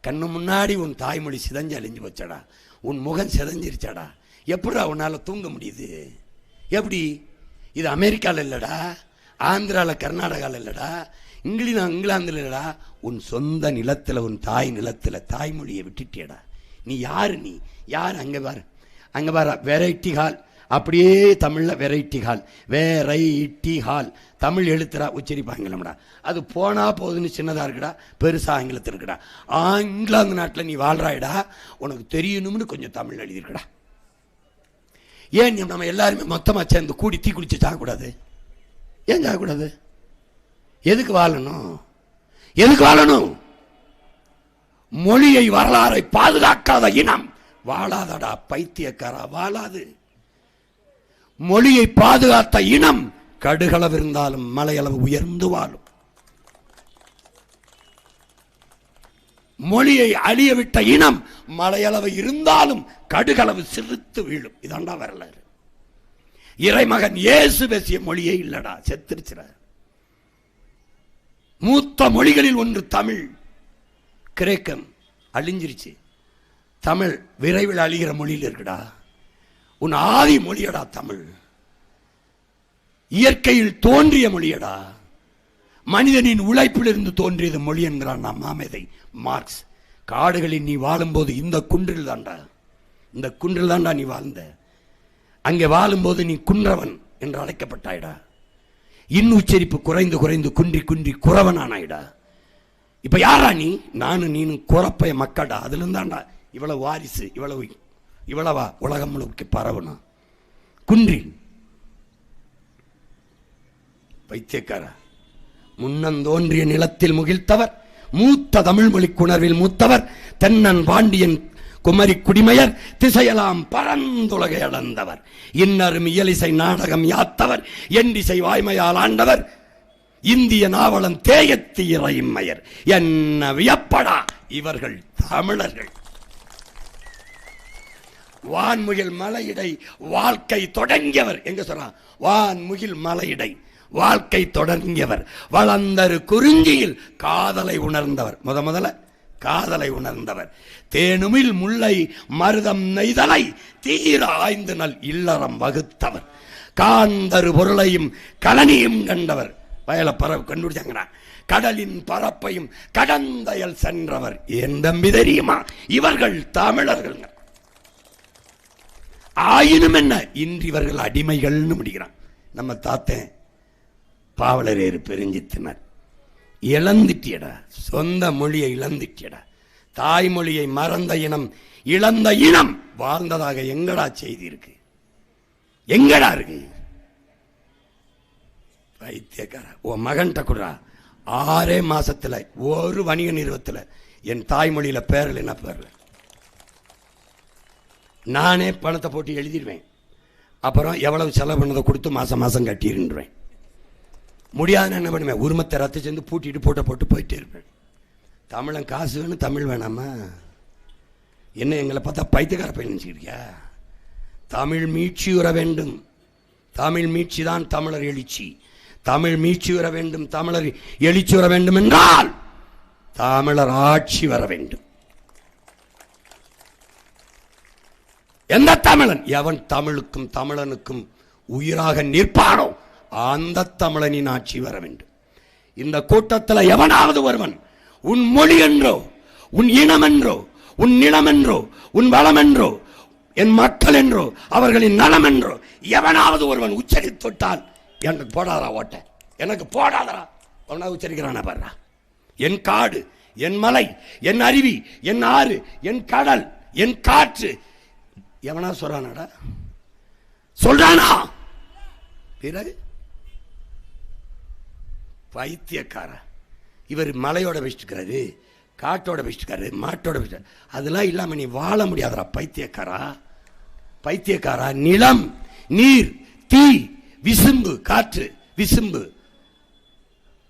கண்ணு முன்னாடி உன் தாய்மொழி சிதஞ்சு அழிஞ்சு போச்சடா, உன் முகம் சிதஞ்சிருச்சாடா. எப்படா உன்னால் தூங்க முடியுது? எப்படி? இது அமெரிக்காவில் இல்லைடா, ஆந்திராவில் கர்நாடகாவில் இல்லைடா, இங்கிலாந்தில் இல்லைடா, உன் சொந்த நிலத்தில், உன் தாய் நிலத்தில் தாய்மொழியை விட்டுட்டியடா. நீ யார்? அங்கே பாரு வெரைட்டி ஹால், அப்படியே தமிழில் வெரைட்டி ஹால் தமிழ் எழுத்துறா உச்சரிப்பாங்களா, அது போனா போதுன்னு சின்னதாக இருக்குடா, பெருசாக ஆங்கிலத்தில் இருக்குடா. இங்கிலாந்து நாட்டில் நீ வாழ்றாயிடா, உனக்கு தெரியணும்னு கொஞ்சம் தமிழ் எழுதிருக்கடா. ஏன் நம்ம எல்லாருமே மொத்தமாக சேர்ந்து கூடி தீ குளிச்சு சாகக்கூடாது? ஏன் சாகக்கூடாது? எதுக்கு வாழணும்? மொழியை வரலாறை பாதுகாக்காத இனம் வாழாதடா பைத்தியக்காரா, வாழாது. மொழியை பாதுகாத்த இனம் கடுகளவு இருந்தாலும் மலையளவு உயர்ந்து வாழும். மொழியை அழிய விட்ட இனம் மலையளவு இருந்தாலும் கடுகளவு சிறுத்து வீழும். இதாண்டா வரலாறு. இறைமகன் இயேசு பேசிய மொழியே இல்லடா, செத்துருச்சுற. மூத்த மொழிகளில் ஒன்று தமிழ். கிரேக்கம் அழிஞ்சிருச்சு, தமிழ் விரைவில் அழிகிற மொழியில் இருக்குடா. உன் ஆதி மொழியடா தமிழ், இயற்கையில் தோன்றிய மொழியடா, மனிதனின் உழைப்பிலிருந்து தோன்றியது மொழி என்கிறான் நாம் மாமேதை மார்க்ஸ். காடுகளில் நீ வாழும்போது இந்த குன்றில் தாண்டா நீ வாழ்ந்த. அங்கே வாழும்போது நீ குன்றவன் என்று அழைக்கப்பட்டாயிடா. உச்சரிப்பு குறைந்து குறைந்து குன்றி குறவனானாயிடா. இப்ப யாரா நீ? நானும் நீனும் குறப்பைய மக்கடா. அதுல இருந்தாண்டா இவ்வளவு வாரிசு, இவ்வளவா உலகம் முழுக்க பரவணும். குன்றில் பைத்தியக்காரா. முன்னந்தோன்றிய நிலத்தில் முகிழ்த்தவர், மூத்த தமிழ் மொழி குணர்வில் மூத்தவர், தென்னன் பாண்டியன் குமரி குடிமையர், திசையெல்லாம் பரந்துலகை அளந்தவர், இன்னரும் இயலிசை நாடகம் யாத்தவர், எண்டிசை வாய்மையால் ஆண்டவர், இந்திய நாவலன் தேயத்து இறைமையர், என்ன வியப்படா இவர்கள் தமிழர்கள். வான்முகில் மலையிடை வாழ்க்கை தொடங்கியவர். எங்க சொல்றான்? வான்முகில் மலையிடை வாழ்க்கை தொடங்கியவர், வளர்ந்தரு குறிஞ்சியில் காதலை உணர்ந்தவர். முதல்ல காதலை உணர்ந்தவர், தேனுமில் முல்லை மருதம் நெய்தலை தீர ஆய்ந்து நல் இல்லறம் வகுத்தவர், காந்தரு பொருளையும் கலனியும் கண்டவர். வயல பரப்பு கண்டுபிடிச்சாங்க. கடலின் பரப்பையும் கடந்தயல் சென்றவர். என் தம்பி தெரியுமா? இவர்கள் தமிழர்கள். ஆயினும் என்ன, இன்று இவர்கள் அடிமைகள்னு முடிக்கிறான். நம்ம தாத்தன் பாவலரேறு பெருஞ்சித்தினர். இழந்துட்டியடா, சொந்த மொழியை இழந்துட்டியடா, தாய்மொழியை மறந்த இனம், இழந்த இனம் வாழ்ந்ததாக எங்கடா செய்தி இருக்கு? எங்கடா இருக்கு? பைத்தியக்கார. உன் மகன்கிட்ட கூட 6 மாசத்துல ஒரு வணிக நிறுவனத்தில் என் தாய்மொழியில பேரல் என்ன பேரல, நானே பணத்தை போட்டு எழுதிடுவேன். அப்புறம் எவ்வளவு செலவு பண்ணதை கொடுத்து மாசம் மாசம் கட்டிடுவேன். முடியாதுன்னு என்ன பண்ணுவேன்? உரிமத்தை ரத்து சேர்ந்து பூட்டிட்டு போட்டு போயிட்டே இருப்பேன். தமிழன் காசு வேணும், தமிழ் வேணாமா? என்ன எங்களை பார்த்தா பைத்தியக்கார பையன் நினைச்சுக்கிறியா? தமிழ் மீட்சி உற வேண்டும். தமிழ் மீட்சி தான் தமிழர் எழுச்சி. தமிழ் மீட்சி வர வேண்டும், தமிழர் எழுச்சி வர வேண்டும் என்றால் தமிழர் ஆட்சி வர வேண்டும். எந்த தமிழன்? எவன் தமிழுக்கும் தமிழனுக்கும் உயிராக நிற்பானோ அந்த தமிழனின் ஆட்சி வர வேண்டும். இந்த கூட்டத்தில் எவனாவது ஒருவன் உன் மொழி என்றோ, உன் இனம் என்றோ, உன் நிலம் என்றோ, உன் வளம் என்றோ, என் மக்கள் என்றோ, அவர்களின் நலம் என்றோ எவனாவது ஒருவன் உச்சரித்துட்டால் எனக்கு போடாதரா ஓட்ட, எனக்கு போடாதரா அவனா உச்சரிக்கிறான பாருடா. என் காடு, என் மலை, என் அருவி, என் ஆறு, என் கடல், என் காற்று எவனா சொல்றானடா? சொல்றானா? பிறகு பைத்தியக்கார. இவர் மலையோட வச்சுக்கிறாரு, காட்டோட வச்சுக்காரு, மாட்டோட வச்சு, அதெல்லாம் இல்லாம நீ வாழ முடியாதரா பைத்தியக்காரா. பைத்தியக்காரா. நிலம், நீர், தீ, விசும்பு, காற்று, விசும்பு,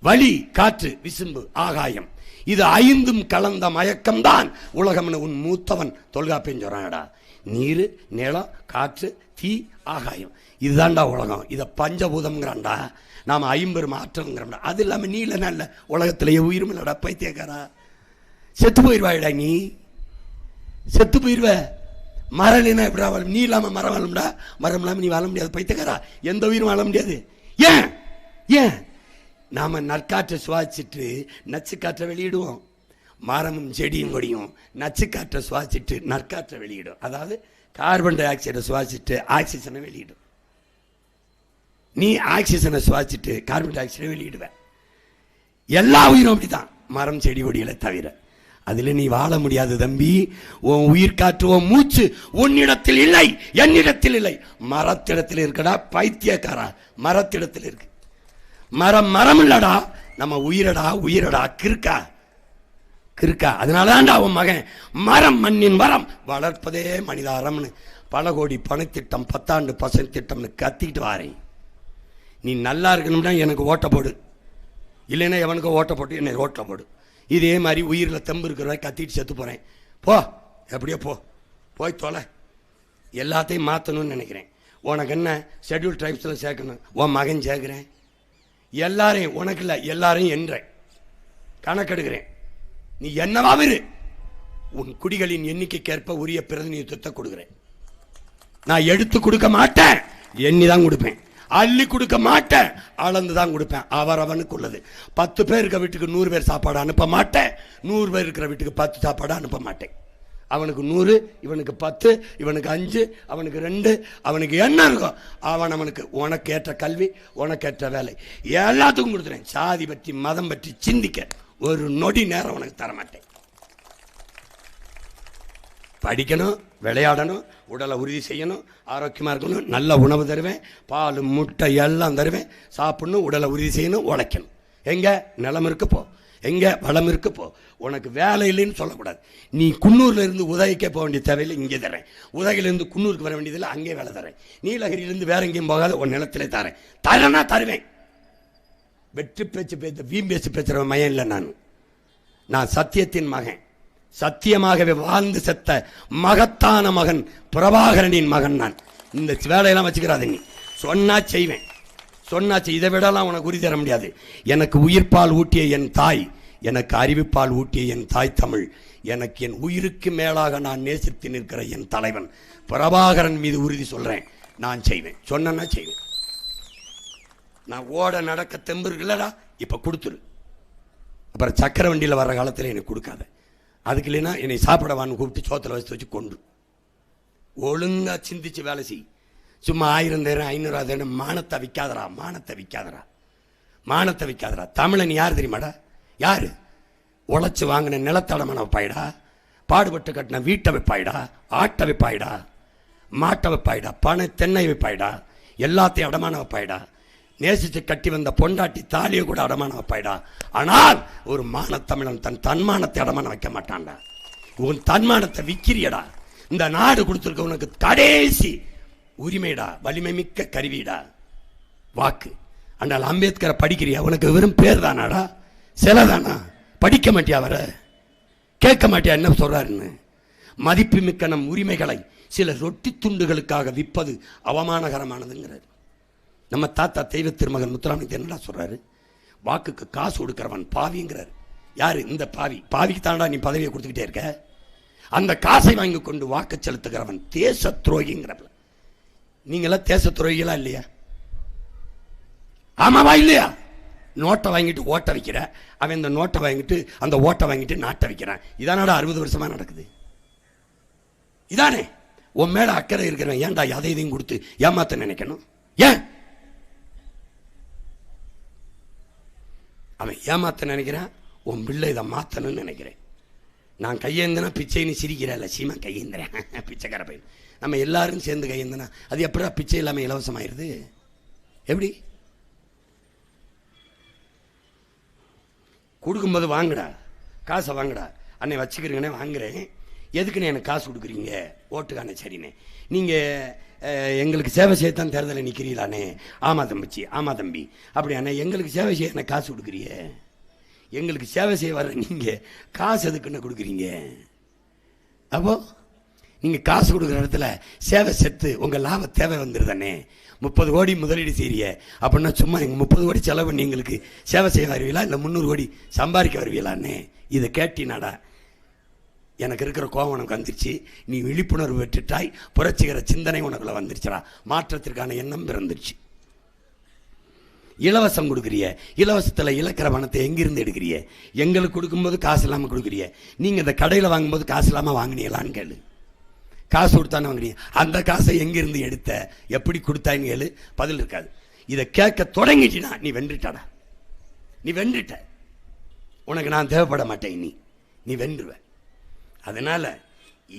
வலி, காற்று, விசும்பு, ஆகாயம், இது 5ம் கலந்த மயக்கம்தான் உலகம்னு உன் மூத்தவன் தொல்காப்பியன் சொல்றானடா. நீர், நிலம், காற்று, தீ, ஆகாயம், இதுதான்டா உலகம். இதை பஞ்சபூதம்ங்கிறான்டா. நாம 50 மாற்றம்ங்கிறோம்டா. அது இல்லாம நீ இல்ல நல்ல உலகத்திலேயே உயிரும் இல்லடா பைத்தியக்காரா. செத்து போயிடுவாடா, நீ செத்து போயிடுவ. மரலினா எப்படா வாழும்? நீ இல்லாம மரம் வாழும்டா. மரம் இல்லாம நீ வாழ முடியாது பைத்தியக்காரா. எந்த உயிரும் வாழ முடியாது. ஏன்? ஏன்? நாம நற்காற்றை சுவாசிச்சுட்டு நச்சு காற்றை வெளியிடுவோம். மரமும் செடியும் கொடியும் நச்சு காற்றை சுவாசிச்சுட்டு நற்காற்றை வெளியிடும். அதாவது கார்பன் டை ஆக்சைடை சுவாசிச்சுட்டு ஆக்சிஜனை வெளியிடும். நீ ஆக்சிஜனை சுவாசிச்சுட்டு கார்பன் டை ஆக்சைடை வெளியிடுவ. எல்லா உயிரும் அப்படித்தான், மரம் செடி கொடிகளை தவிர. அதுல நீ வாழ முடியாது தம்பி. உன் உயிர் காற்று, உன் மூச்சு உன்னிடத்தில் இல்லை, என்னிடத்தில் இல்லை. மரத்திடத்தில் இருக்கடா பைத்தியக்காரா. மரத்திடத்தில் இருக்கு. மரம் மரம் இல்லடா, நம்ம உயிரடா. உயிரடா கிறுக்கா, கிறுக்கா. அதனாலதான்டா அவன் மகன் மரம் மண்ணின் மரம் வளர்ப்பதே மனிதாரம்னு பல கோடி பணத்திட்டம், 10 ஆண்டு பசங்க திட்டம்னு கத்திக்கிட்டு வாரேன். நீ நல்லா இருக்கணும்னா எனக்கு ஓட்ட போடு, இல்லைன்னா எவனுக்கு ஓட்ட போட்டு என்னை ரோட்ல போடு. இதே மாதிரி உயிரில் தெம்பு இருக்கிறவரை கத்திட்டு செத்து போறேன். போ, எப்படியோ போ, போய் தொலை. எல்லாத்தையும் மாற்றணும்னு நினைக்கிறேன். உனக்கு என்ன ஷெட்யூல் ட்ரைப்ஸில் சேர்க்கணும், உன் மகன் சேர்க்கிறேன். எல்லாரையும், உனக்கு இல்லை எல்லாரையும் என்றேன், கணக்கெடுக்கிறேன். நீ என்னவாக இரு, உன் குடிகளின் எண்ணிக்கைக்கேற்ப உரிய பிரதிநிதித்துவத்தை கொடுக்கிறேன். நான் எடுத்து கொடுக்க மாட்டேன், எண்ணி தான் கொடுப்பேன். அள்ளி கொடுக்க மாட்டேன், அளந்துதான் கொடுப்பேன். அவரவனுக்கு உள்ளது. 10 பேர் இருக்கிற வீட்டுக்கு 100 பேர் சாப்பாடு அனுப்ப மாட்டேன். 100 பேர் இருக்கிற வீட்டுக்கு 10 சாப்பாடு அனுப்ப மாட்டேன். அவனுக்கு 100, இவனுக்கு 10, இவனுக்கு 5, அவனுக்கு 2, அவனுக்கு என்ன இருக்கும் அவனுக்கு. உனக்கு ஏற்ற கல்வி, உனக்கு ஏற்ற வேலை எல்லாத்துக்கும் கொடுத்துறேன். சாதி பற்றி மதம் பற்றி சிந்திக்க ஒரு நொடி நேரம் உனக்கு தரமாட்டேன். படிக்கணும், விளையாடணும், உடலை உறுதி செய்யணும், ஆரோக்கியமாக இருக்கணும், நல்ல உணவு தருவேன், பால் முட்டை எல்லாம் தருவேன், சாப்பிடணும், உடலை உறுதி செய்யணும், உழைக்கணும். எங்கே நிலம் இருக்கு போ, எங்கே வளம் இருக்கு போ. உனக்கு வேலை இல்லைன்னு சொல்லக்கூடாது. நீ குன்னூர்ல இருந்து உதகைக்கே போக வேண்டிய தேவையில்லை, இங்கே தரேன். உதகையிலேருந்து குன்னூருக்கு வர வேண்டியதில்லை, அங்கே வேலை தரேன். நீலகிரியிலேருந்து வேற எங்கேயும் போகாத உன் நிலத்திலே தரேன். தரேன்னா தருவேன். வெற்றி பேச்சு வீம்பேச்சு பேசுகிறவன் மகன் இல்லை. நான் சத்தியத்தின் மகன், சத்தியமாகவே வாழ்ந்து செத்த மகத்தான மகன், பிரபாகரனின் மகன் நான். இந்த வேலையெல்லாம் வச்சுக்கிறாத. நீ சொன்னா செய்வேன், சொன்னாச்சு. இதை விடலாம் உனக்கு உறுதி தர முடியாது. எனக்கு உயிர்ப்பால் ஊட்டிய என் தாய், எனக்கு அறிவிப்பால் ஊட்டிய என் தாய் தமிழ், எனக்கு என் உயிருக்கு மேலாக நான் நேசித்து நிற்கிற என் தலைவன் பிரபாகரன் மீது உறுதி சொல்றேன். நான் செய்வேன், சொன்னா செய்வேன். நான் ஓட நடக்க தெம்பு இருக்குல்லடா, இப்ப கொடுத்துரு. அப்புறம் சக்கர வண்டியில் வர்ற காலத்தில் எனக்கு கொடுக்காத. அதுக்கு இல்லைன்னா என்னை சாப்பிடவான்னு கூப்பிட்டு சோத்தில் வச்சு கொண்டு ஒழுங்கா சிந்திச்சு வேலை செய். சும்மா 1000 தேரம் 500 தேரம் மானத்தை விற்காதரா, மானத்தை விற்காதரா, மானத்தை விற்காதரா. தமிழன் யார் தெரியுமாடா? யாரு? உழைச்சு வாங்கின நிலத்தடமான வைப்பாயிடா, பாடுபட்டு கட்டின வீட்டை வைப்பாயிடா, ஆட்டை வைப்பாயிடா, மாட்டை வைப்பாயிடா, பனை தென்னை வைப்பாயிடா, எல்லாத்தையும் அடமான வைப்பாயிடா, நேசித்து கட்டி வந்த பொண்டாட்டி தாலியை கூட அடமான வைப்பாயிடா. ஆனால் ஒரு மானத்தமிழன் தன் தன்மானத்தை அடமான வைக்க மாட்டான்டா. உன் தன்மானத்தை விற்கிறியடா. இந்த நாடு கொடுத்துருக்க உனக்கு கடைசி உரிமைடா, வலிமை மிக்க கருவிடா வாக்கு. ஆனால் அம்பேத்கரை படிக்கிறியா? உனக்கு வெறும் பேர் தானாடா, சில தானா? படிக்க மாட்டியா? வர கேட்க மாட்டியா என்ன சொல்றாருன்னு? மதிப்பு மிக்க நம் உரிமைகளை சில ரொட்டி துண்டுகளுக்காக விற்பது அவமானகரமானதுங்கிறார். நம்ம தாத்தா தெய்வ திருமகன் முத்துராமலிங்க என்னடா சொல்றாரு? வாக்குக்கு காசு கொடுக்கிறவன் பாவிங்கிறார். யாரு இந்த பாவி? பாவிக்கு தாண்டா நீ பதவியை கொடுத்துக்கிட்டே இருக்க. அந்த காசை வாங்கி கொண்டு வாக்கு செலுத்துகிறவன் தேச துரோகிங்கிறப்ப. நீங்களாம் தேச துரோகிகளா இல்லையா? ஆமாவா இல்லையா? நோட்டை வாங்கிட்டு ஓட்ட வைக்கிற, அவன் இந்த நோட்டை வாங்கிட்டு அந்த ஓட்டை வாங்கிட்டு நாட்டை வைக்கிறான். இதானடா 60 வருஷமா நடக்குது. இதானே உன் மேல அக்கறை இருக்கிறவன் ஏன்டா அதை இதையும் கொடுத்து ஏமாத்த நினைக்கணும்? ஏன் அவன் ஏமாத்த நினைக்கிறான்? உன் பிள்ளை இதை மாத்தணும்னு நினைக்கிறேன். நான் கையேந்தினா பிச்சைன்னு சிரிக்கிறேன், சீமா கையேந்திரேன் பிச்சைக்கார பையன். நம்ம எல்லாரும் சேர்ந்து கையேந்தினா அது எப்படா பிச்சை இல்லாமல் இலவசமாயிருது? எப்படி கொடுக்கும்போது வாங்கடா, காசை வாங்கடா, அன்னை வச்சுக்கிறீங்கன்னே வாங்குறேன், எதுக்குன்னு எனக்கு காசு கொடுக்குறீங்க? ஓட்டுக்கானே சரிண்ணே. நீங்கள் எங்களுக்கு சேவை செய்யத்தான் தேர்தலில் நிற்கிறீங்களானே? ஆமா தம்பிச்சி, ஆமா தம்பி. அப்படி அண்ணே எங்களுக்கு சேவை செய்ய எனக்கு காசு கொடுக்குறிய? எங்களுக்கு சேவை செய்ய வர நீங்கள் காசு எதுக்குன்னு கொடுக்குறீங்க? அப்போ நீங்கள் காசு கொடுக்குற இடத்துல சேவை செத்து உங்கள் லாப தேவை வந்துடுதானே? 30 கோடி முதலீடு செய்ய அப்படின்னா சும்மா எங்கள் 30 கோடி செலவு பண்ணி எங்களுக்கு சேவை செய்ய வருவீங்களா, இல்லை 300 கோடி சம்பாதிக்க வருவீங்களான்னு இதை கேட்டினாடா எனக்கு இருக்கிற கோபம் உனக்கு வந்துருச்சு. நீ விழிப்புணர்வு பெற்றுட்டாய், புரட்சிகர சிந்தனை உனக்குள்ள வந்துருச்சுடா, மாற்றத்திற்கான எண்ணம் பிறந்துருச்சு. இலவசம் கொடுக்குறிய, இலவசத்தில் இழக்கிற பணத்தை எங்கிருந்து எடுக்கிறிய? எங்களுக்கு கொடுக்கும்போது காசு இல்லாமல் கொடுக்குறிய. நீங்கள் இந்த கடையில் வாங்கும்போது காசு இல்லாமல் வாங்கினீங்களான்னு கேளு. காசு கொடுத்தானே வாங்கினீங்க, அந்த காசை எங்கிருந்து எடுத்த, எப்படி கொடுத்தான்னு கேளு, பதில் இருக்காது. இதை கேட்க தொடங்கிட்டினா நீ வென்றுட்டாடா, நீ வென்றுட்ட. உனக்கு நான் தேவைப்பட மாட்டேன், நீ வென்றுவ. அதனால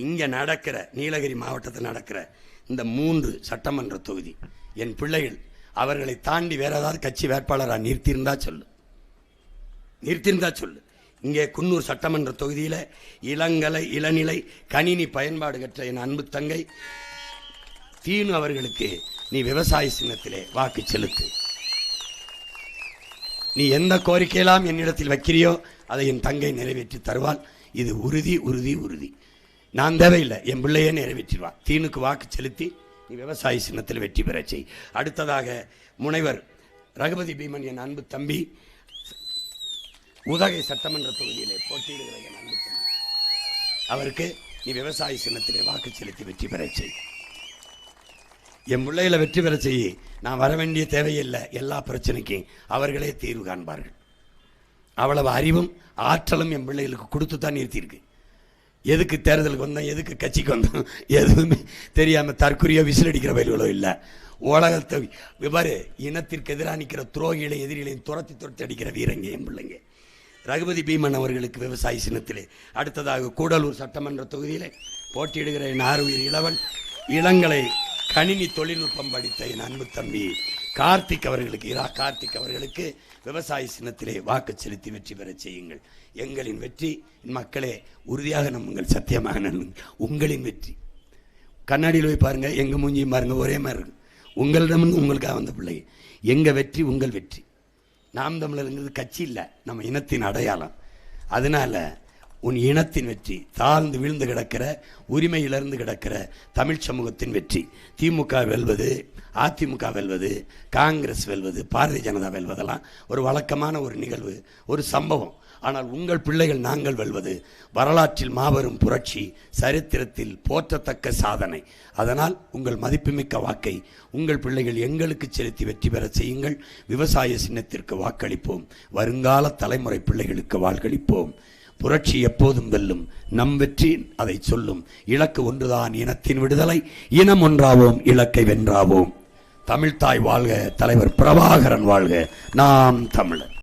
இங்க நடக்கிற நீலகிரி மாவட்டத்தில் நடக்கிற இந்த 3 சட்டமன்ற தொகுதி என் பிள்ளைகள் அவர்களை தாண்டி வேற ஏதாவது கட்சி வேட்பாளராக நிறுத்தியிருந்தா சொல்லு, நிறுத்தியிருந்தா சொல்லு. இங்கே குன்னூர் சட்டமன்ற தொகுதியில் இளநிலை கணினி பயன்பாடு கற்ற என் அன்பு தங்கை தீனு அவர்களுக்கு நீ விவசாய சின்னத்திலே வாக்கு செலுத்து. நீ எந்த கோரிக்கையெல்லாம் என்னிடத்தில் வைக்கிறியோ அதை என் தங்கை நிறைவேற்றி தருவாள். இது உறுதி உறுதி உறுதி. நான் தேவையில்லை, என் பிள்ளையே நிறைவேற்றிடுவான். தீனுக்கு வாக்கு செலுத்தி நீ விவசாய சின்னத்தில் வெற்றி பெற செய். அடுத்ததாக முனைவர் ரகுபதி பீமன் என் அன்பு தம்பி உதகை சட்டமன்ற தொகுதியிலே போட்டியிடுகிற என் அன்பு தம்பி, அவருக்கு நீ விவசாய சின்னத்திலே வாக்கு செலுத்தி வெற்றி பெற செய். என் பிள்ளைகளை வெற்றி பெற செய். நான் வர வேண்டிய தேவையில்லை, எல்லா பிரச்சனைக்கும் அவர்களே தீர்வு காண்பார்கள். அவ்வளவு அறிவும் ஆற்றலும் என் பிள்ளைகளுக்கு கொடுத்து தான் நிறுத்தியிருக்கு. எதுக்கு தேர்தலுக்கு வந்தோம், எதுக்கு கட்சிக்கு வந்தோம் எதுவுமே தெரியாமல் தற்கொலையோ விசில் அடிக்கிற வயல்களோ இல்லை. உலகத்தை விவர இனத்திற்கு எதிராக நிற்கிற துரோகிகளை எதிரிகளையும் துரத்தி அடிக்கிற வீரங்க என் பிள்ளைங்க. ரகுபதி பீமன் அவர்களுக்கு விவசாய சின்னத்திலே, அடுத்ததாக கூடலூர் சட்டமன்ற தொகுதியிலே போட்டியிடுகிற என் ஆறுயிர் இளவல் இளங்கலை கணினி தொழில்நுட்பம் படித்த என் அன்பு தம்பி கார்த்திக் அவர்களுக்கு விவசாய சின்னத்திலே வாக்கு செலுத்தி வெற்றி பெற செய்யுங்கள். எங்களின் வெற்றி மக்களே உறுதியாக நம்புங்கள், சத்தியமாக நம்புங்கள். உங்களின் வெற்றி கண்ணாடியில் போய் பாருங்க, எங்க மூஞ்சியும் பாருங்க, ஒரே மாதிரி இருக்கு. உங்களிடமிருந்து உங்களுக்காக வந்த பிள்ளை. எங்க வெற்றி உங்கள் வெற்றி. நாம் தமிழருங்கிறது கட்சி இல்லை, நம்ம இனத்தின் அடையாளம். அதனால உன் இனத்தின் வெற்றி, தாழ்ந்து வீழ்ந்து கிடக்கிற உரிமை இழந்து கிடக்கிற தமிழ் சமூகத்தின் வெற்றி. திமுக வெல்வது, அதிமுக வெல்வது, காங்கிரஸ் வெல்வது, பாரதிய ஜனதா வெல்வதெல்லாம் ஒரு வழக்கமான ஒரு நிகழ்வு, ஒரு சம்பவம். ஆனால் உங்கள் பிள்ளைகள் நாங்கள் வெல்வது வரலாற்றில் மாபெரும் புரட்சி, சரித்திரத்தில் போற்றத்தக்க சாதனை. அதனால் உங்கள் மதிப்புமிக்க வாக்கை உங்கள் பிள்ளைகள் எங்களுக்கு செலுத்தி வெற்றி பெற செய்யுங்கள். விவசாய சின்னத்திற்கு வாக்களிப்போம். வருங்கால தலைமுறை பிள்ளைகளுக்கு வாக்களிப்போம். புரட்சி எப்போதும் வெல்லும். நம் வெற்றி அதை சொல்லும். இலக்கு ஒன்றுதான், இனத்தின் விடுதலை. இனம் ஒன்றாவோம், இலக்கை வென்றாவோம். தமிழ்தாய் வாழ்க, தலைவர் பிரபாகரன் வாழ்க. நாம் தமிழர்.